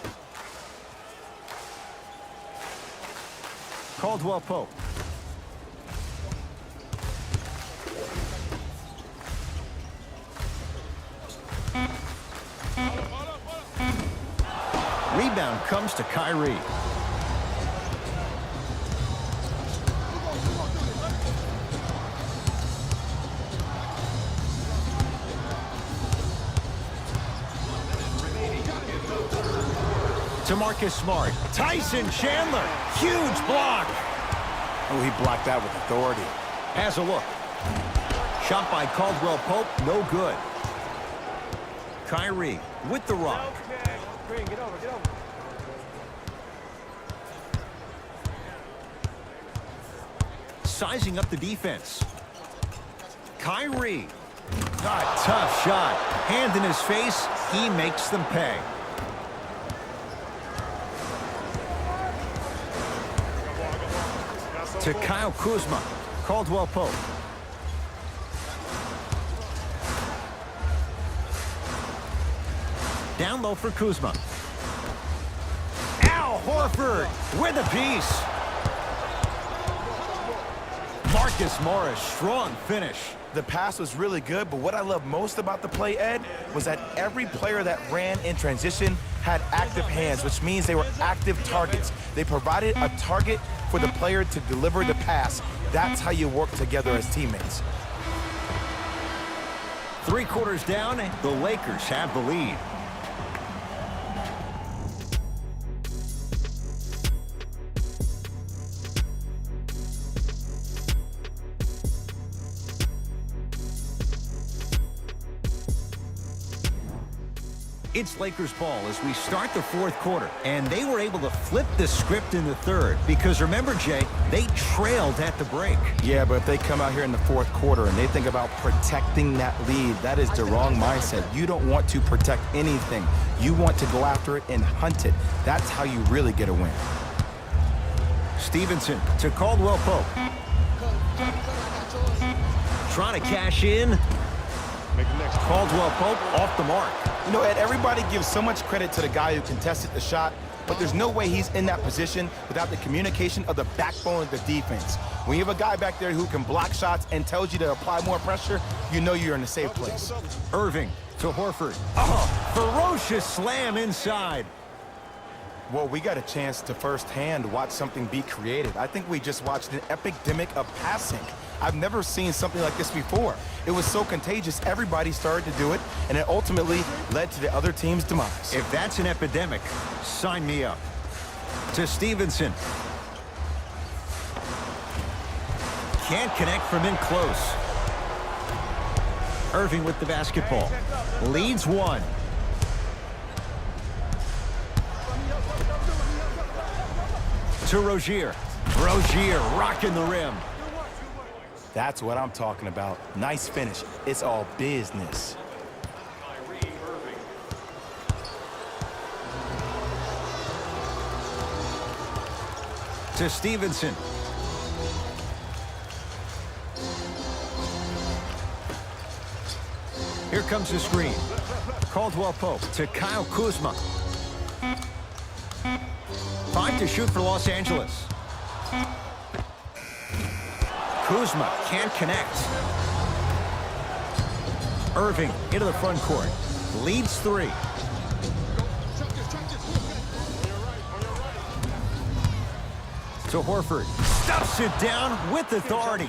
Caldwell Pope. Rebound comes to Kyrie. To Marcus Smart. Tyson Chandler. Huge block. Oh, he blocked that with authority. Has a look. Shot by Caldwell Pope. No good. Kyrie with the rock. Get over. Sizing up the defense. Kyrie. Ah, tough shot. Hand in his face. He makes them pay. To Kyle Kuzma. Caldwell Pope. Down low for Kuzma. Al Horford with a piece. Marcus Morris, strong finish. The pass was really good, but what I love most about the play, Ed, was that every player that ran in transition had active hands, which means they were active targets. They provided a target for the player to deliver the pass. That's how you work together as teammates. 3 quarters down, the Lakers have the lead. It's Lakers ball as we start the 4th quarter, and they were able to flip the script in the 3rd because remember, Jay, they trailed at the break. Yeah, but if they come out here in the 4th quarter and they think about protecting that lead, that is the wrong mindset. You don't want to protect anything. You want to go after it and hunt it. That's how you really get a win. Stevenson to Caldwell Pope. Trying to cash in. Caldwell Pope off the mark. You know, Ed, everybody gives so much credit to the guy who contested the shot, but there's no way he's in that position without the communication of the backbone of the defense. When you have a guy back there who can block shots and tells you to apply more pressure, you know you're in a safe place. Irving to Horford. Oh, ferocious slam inside. Well, we got a chance to firsthand watch something be created. I think we just watched an epidemic of passing. I've never seen something like this before. It was so contagious, everybody started to do it, and it ultimately led to the other team's demise. If that's an epidemic, sign me up. To Stevenson. Can't connect from in close. Irving with the basketball. Leads one. To Rozier. Rozier rocking the rim. That's what I'm talking about. Nice finish. It's all business. To Stevenson. Here comes the screen. Caldwell Pope to Kyle Kuzma. 5 to shoot for Los Angeles. Kuzma can't connect. Irving into the front court. Leads 3. To Horford. Stuffs it down with authority.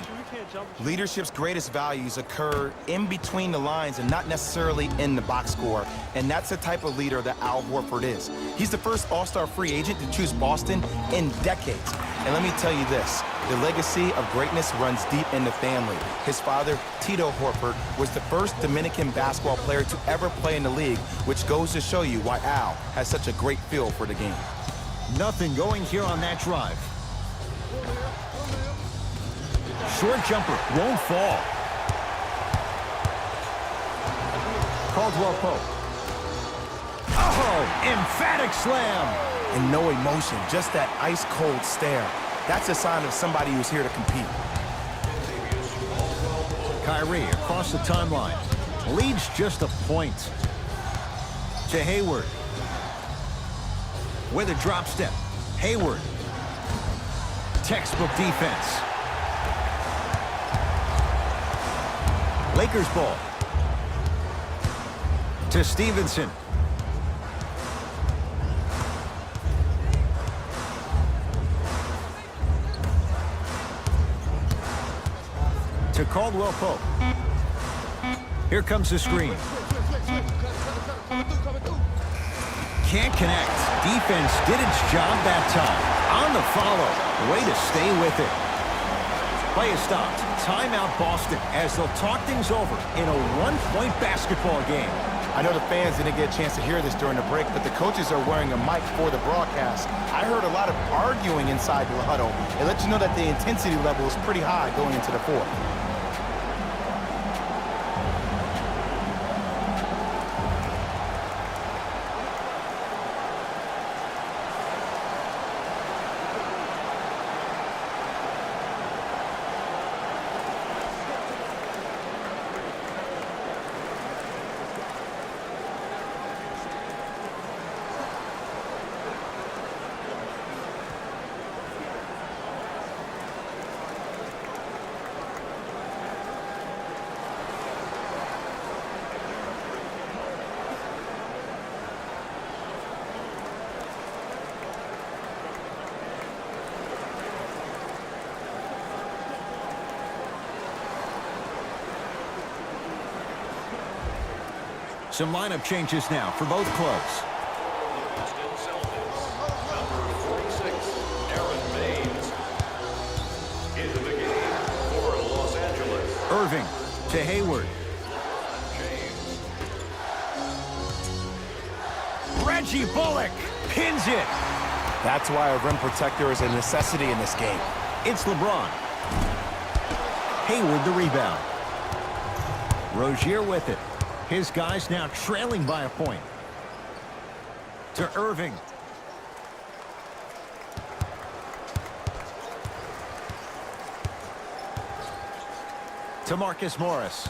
Leadership's greatest values occur in between the lines and not necessarily in the box score. And that's the type of leader that Al Horford is. He's the first all-star free agent to choose Boston in decades. And let me tell you this, the legacy of greatness runs deep in the family. His father, Tito Horford, was the first Dominican basketball player to ever play in the league, which goes to show you why Al has such a great feel for the game. Nothing going here on that drive. Short jumper won't fall. Caldwell Pope. Oh, emphatic slam. And no emotion, just that ice-cold stare. That's a sign of somebody who's here to compete. Kyrie across the timeline. Leads just a point. To Hayward. With a drop step. Hayward. Textbook defense. Lakers ball. To Stevenson. To Caldwell Pope. Here comes the screen. Can't connect. Defense did its job that time. On the follow. Way to stay with it. Play is stopped. Timeout Boston as they'll talk things over in a one-point basketball game. I know the fans didn't get a chance to hear this during the break, but the coaches are wearing a mic for the broadcast. I heard a lot of arguing inside the huddle. It lets you know that the intensity level is pretty high going into the fourth. Some lineup changes now for both clubs. Boston Celtics, number 46, Aaron Baines. Into the game for Los Angeles. Irving to Hayward. James. Reggie Bullock pins it. That's why a rim protector is a necessity in this game. It's LeBron. Hayward the rebound. Rozier with it. His guys now trailing by a point. To Irving. To Marcus Morris.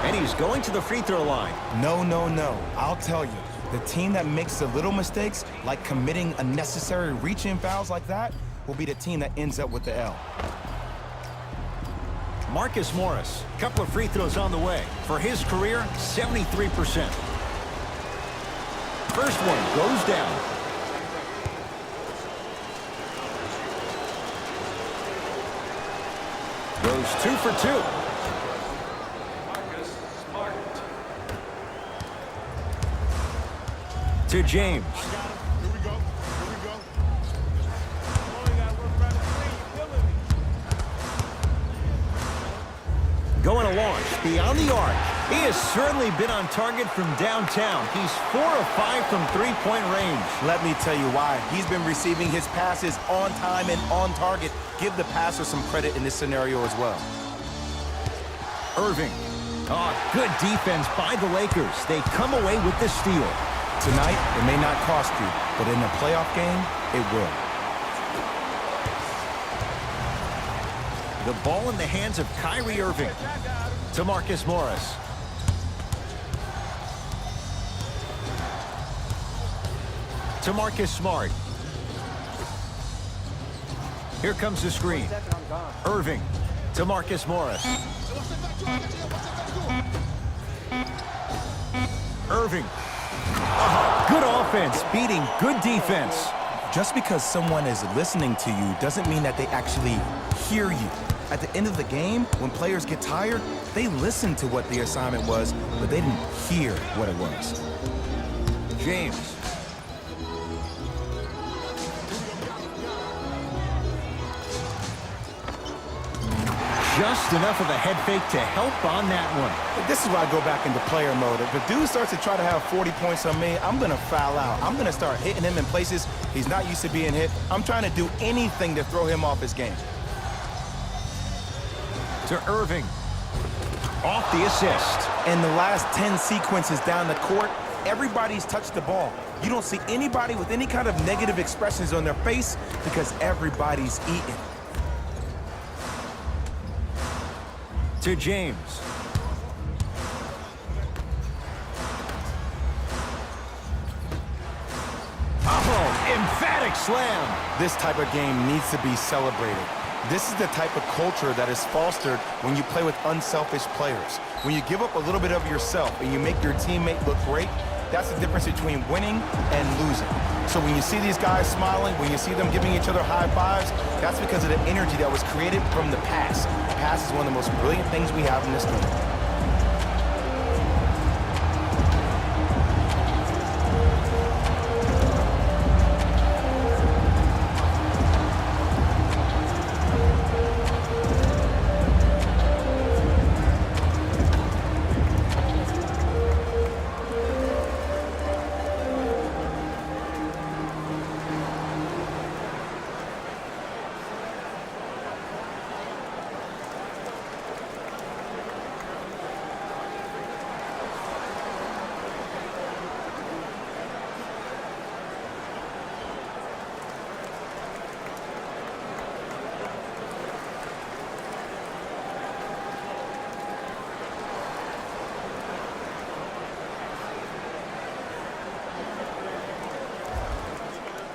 And And he's going to the free throw line. No, no, no. I'll tell you. The team that makes the little mistakes, like committing unnecessary reach-in fouls like that, will be the team that ends up with the L. Marcus Morris, couple of free throws on the way. For his career, 73%. First one goes down. Goes 2 for 2. Marcus Smart. To James. Here we go. Here we go. Going to launch beyond the arc. He has certainly been on target from downtown. He's 4 of 5 from three-point range. Let me tell you why. He's been receiving his passes on time and on target. Give the passer some credit in this scenario as well. Irving. Oh, good defense by the Lakers. They come away with the steal. Tonight, it may not cost you, but in a playoff game, it will. The ball in the hands of Kyrie Irving. To Marcus Morris. To Marcus Smart. Here comes the screen. Irving to Marcus Morris. Irving. Oh, good offense beating good defense. Just because someone is listening to you doesn't mean that they actually hear you. At the end of the game, when players get tired, they listen to what the assignment was, but they didn't hear what it was. James. Just enough of a head fake to help on that one. This is why I go back into player mode. If a dude starts to try to have 40 points on me, I'm going to foul out. I'm going to start hitting him in places he's not used to being hit. I'm trying to do anything to throw him off his game. To Irving. Off the assist. In the last 10 sequences down the court, everybody's touched the ball. You don't see anybody with any kind of negative expressions on their face because everybody's eating. To James. Oh, emphatic slam. This type of game needs to be celebrated. This is the type of culture that is fostered when you play with unselfish players. When you give up a little bit of yourself and you make your teammate look great, that's the difference between winning and losing. So when you see these guys smiling, when you see them giving each other high fives, that's because of the energy that was created from the pass. The pass is one of the most brilliant things we have in this game.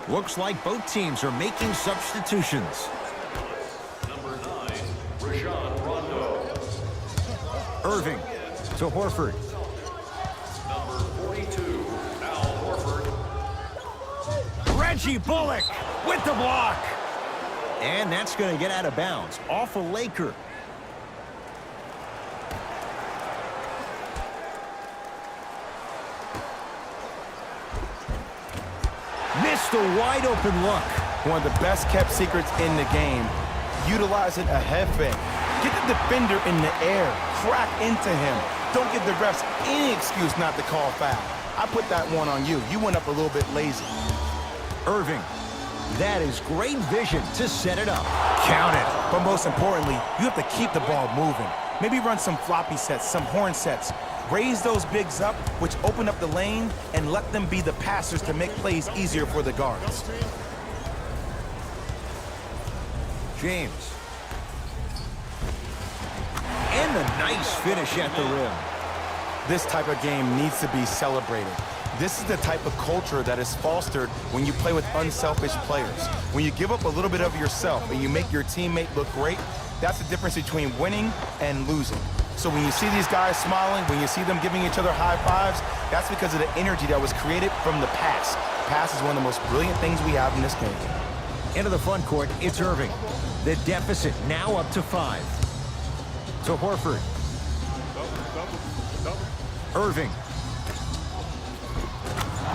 Looks like both teams are making substitutions. Number 9, Rajon Rondo. Irving to Horford. Number 42, Al Horford. Reggie Bullock with the block. And that's going to get out of bounds. Off a Laker. Missed a wide open look. One of the best kept secrets in the game. Utilizing a head fake. Get the defender in the air. Crack into him. Don't give the refs any excuse not to call foul. I put that one on you. You went up a little bit lazy. Irving. That is great vision to set it up. Count it. But most importantly, you have to keep the ball moving. Maybe run some floppy sets, some horn sets. Raise those bigs up, which open up the lane, and let them be the passers to make plays easier for the guards. James. And a nice finish at the rim. This type of game needs to be celebrated. This is the type of culture that is fostered when you play with unselfish players. When you give up a little bit of yourself and you make your teammate look great, that's the difference between winning and losing. So when you see these guys smiling, when you see them giving each other high fives, that's because of the energy that was created from the pass. The pass is one of the most brilliant things we have in this game. Into the front court, it's Irving. The deficit now up to 5. To Horford. Irving.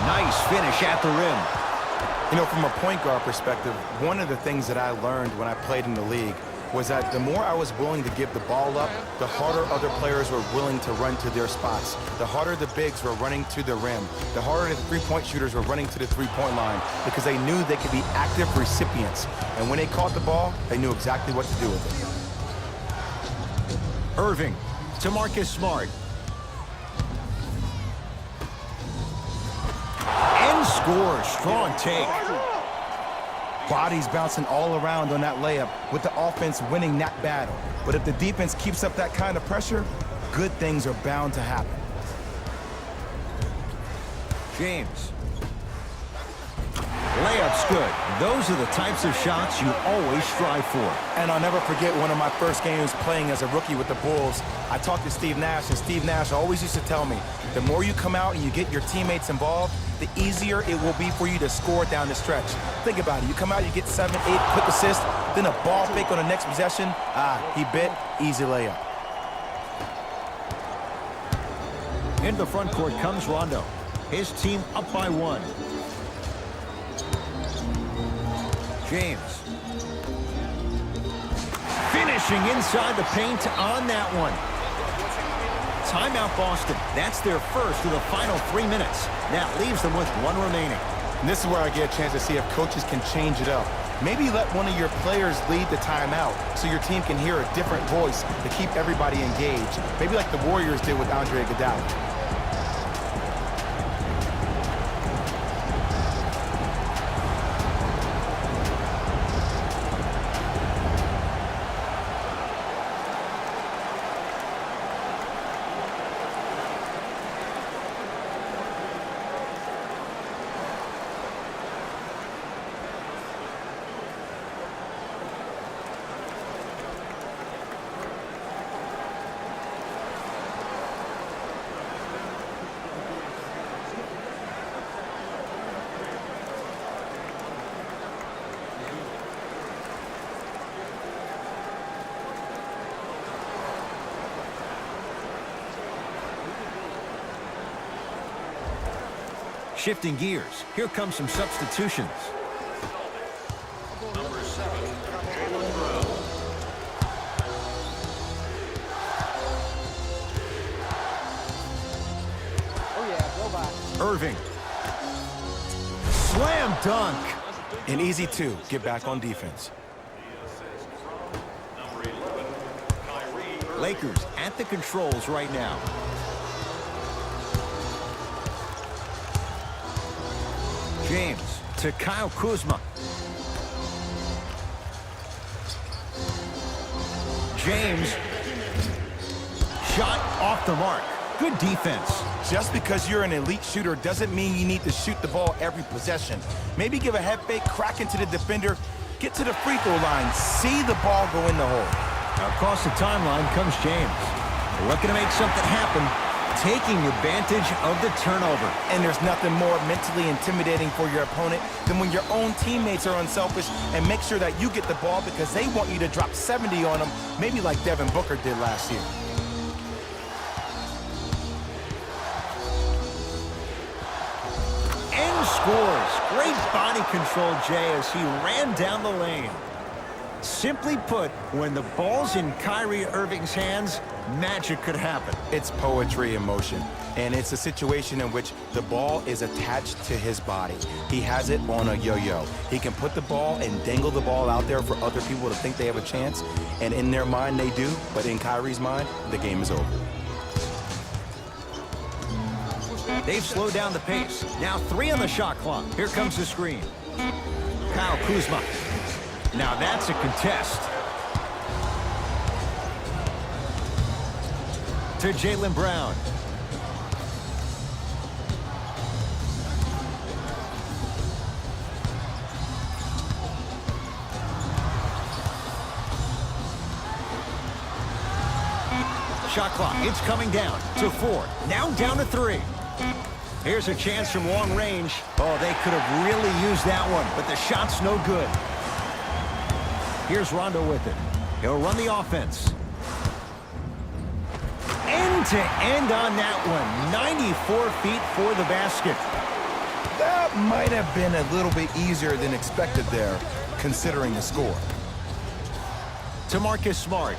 Nice finish at the rim. You know, from a point guard perspective, one of the things that I learned when I played in the league was that the more I was willing to give the ball up, the harder other players were willing to run to their spots. The harder the bigs were running to the rim. The harder the three-point shooters were running to the three-point line because they knew they could be active recipients. And when they caught the ball, they knew exactly what to do with it. Irving to Marcus Smart. And scores. Strong take. Bodies bouncing all around on that layup with the offense winning that battle. But if the defense keeps up that kind of pressure, good things are bound to happen. James. Layup's good. Those are the types of shots you always strive for. And I'll never forget one of my first games playing as a rookie with the Bulls. I talked to Steve Nash, and Steve Nash always used to tell me, the more you come out and you get your teammates involved, the easier it will be for you to score down the stretch. Think about it. You come out, you get 7, 8 quick assists, then a ball fake on the next possession. He bit, easy layup. Into the front court comes Rondo. His team up by 1. James. Finishing inside the paint on that one. Timeout Boston. That's their first of the final 3 minutes. That leaves them with 1 remaining. And this is where I get a chance to see if coaches can change it up. Maybe let one of your players lead the timeout so your team can hear a different voice to keep everybody engaged. Maybe like the Warriors did with Andre Iguodala. Shifting gears. Here come some substitutions. Number 7, Jaylen Brown. Irving. Slam dunk. An easy 2, get back on defense. Number 11, Kyrie. Lakers at the controls right now. James to Kyle Kuzma. James. Shot off the mark. Good defense. Just because you're an elite shooter doesn't mean you need to shoot the ball every possession. Maybe give a head fake, crack into the defender, get to the free throw line, see the ball go in the hole. Across the timeline comes James. Looking to make something happen, taking advantage of the turnover. And there's nothing more mentally intimidating for your opponent than when your own teammates are unselfish and make sure that you get the ball because they want you to drop 70 on them, maybe like Devin Booker did last year. And scores. Great body control, Jay, as he ran down the lane. Simply put, when the ball's in Kyrie Irving's hands, magic could happen. It's poetry in motion, and it's a situation in which the ball is attached to his body. He has it on a yo-yo. He can put the ball and dangle the ball out there for other people to think they have a chance, and in their mind they do, but in Kyrie's mind, the game is over. They've slowed down the pace. Now 3 on the shot clock. Here comes the screen. Kyle Kuzma. Now that's a contest. To Jaylen Brown. shot clock. It's coming down to 4. Now down to 3. Here's a chance from long range. Oh, they could have really used that one, but the shot's no good. Here's Rondo with it. He'll run the offense. End to end on that one. 94 feet for the basket. That might have been a little bit easier than expected there, considering the score. To Marcus Smart.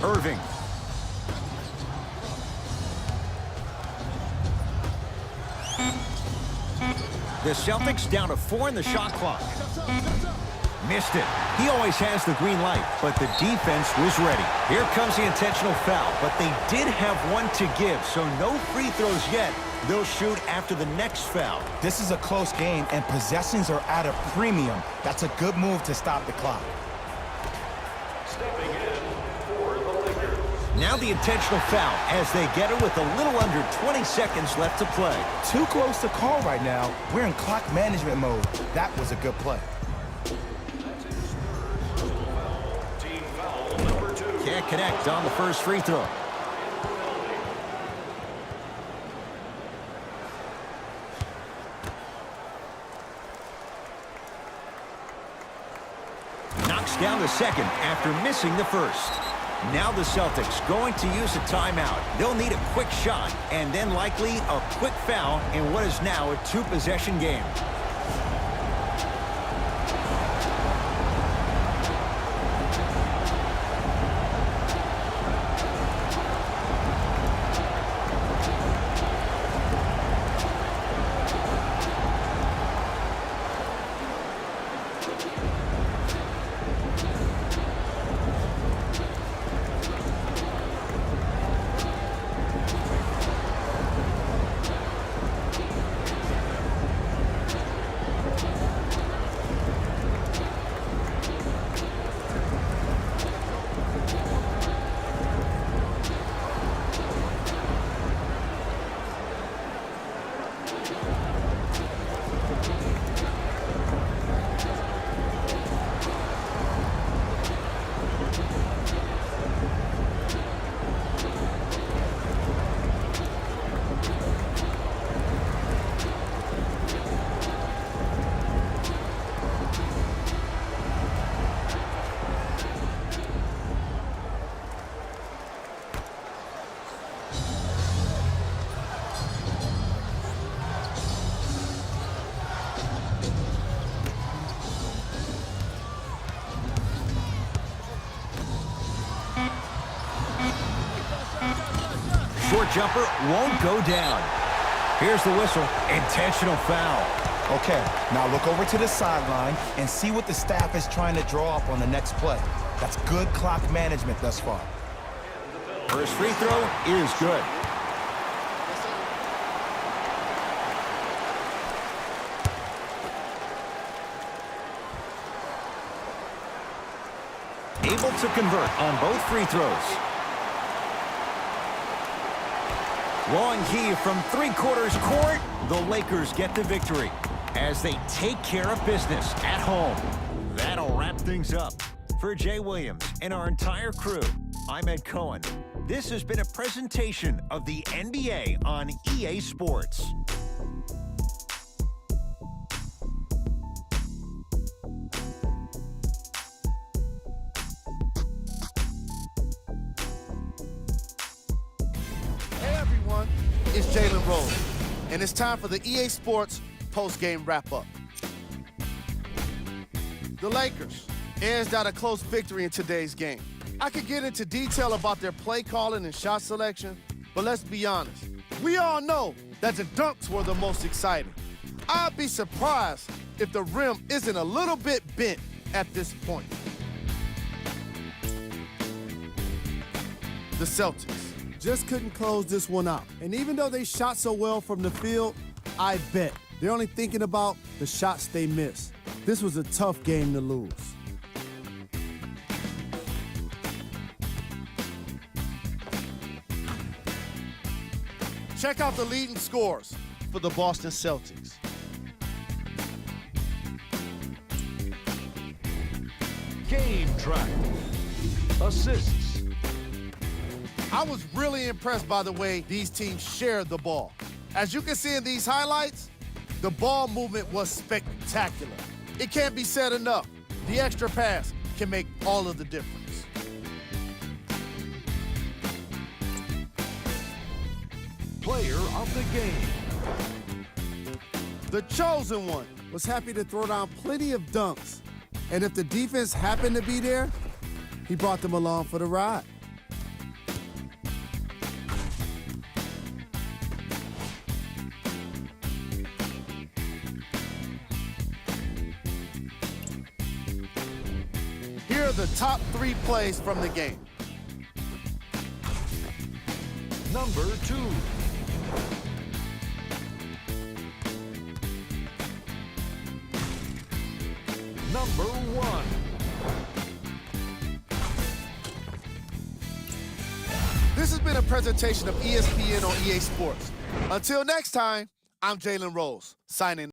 Irving. The Celtics down to 4 in the shot clock. Missed it. He always has the green light, but the defense was ready. Here comes the intentional foul, but they did have one to give, so no free throws yet. They'll shoot after the next foul. This is a close game, and possessions are at a premium. That's a good move to stop the clock. Stepping in for the Lakers. Now the intentional foul as they get it with a little under 20 seconds left to play. Too close to call right now. We're in clock management mode. That was a good play. Team foul number 2. Can't connect on the first free throw. Knocks down the second after missing the first. Now the Celtics going to use a timeout. They'll need a quick shot and then likely a quick foul in what is now a 2-possession game. Short jumper won't go down. Here's the whistle. Intentional foul. Okay, now look over to the sideline and see what the staff is trying to draw up on the next play. That's good clock management thus far. First free throw is good. Able to convert on both free throws. Long key from 3/4 court. The Lakers get the victory as they take care of business at home. That'll wrap things up. For Jay Williams and our entire crew, I'm Ed Cohen. This has been a presentation of the NBA on EA Sports. Hey everyone, it's Jalen Rose, and it's time for the EA Sports post-game wrap-up. The Lakers edged out a close victory in today's game. I could get into detail about their play calling and shot selection, but let's be honest. We all know that the dunks were the most exciting. I'd be surprised if the rim isn't a little bit bent at this point. The Celtics just couldn't close this one out. And even though they shot so well from the field, I bet they're only thinking about the shots they missed. This was a tough game to lose. Check out the leading scores for the Boston Celtics. game track. Assists. I was really impressed by the way these teams shared the ball. As you can see in these highlights, the ball movement was spectacular. It can't be said enough. The extra pass can make all of the difference. Player of the game. The chosen one. Was happy to throw down plenty of dunks. And if the defense happened to be there, he brought them along for the ride. Here are the top 3 plays from the game. Number 2. Number 1. This has been a presentation of ESPN on EA Sports. Until next time, I'm Jalen Rose, signing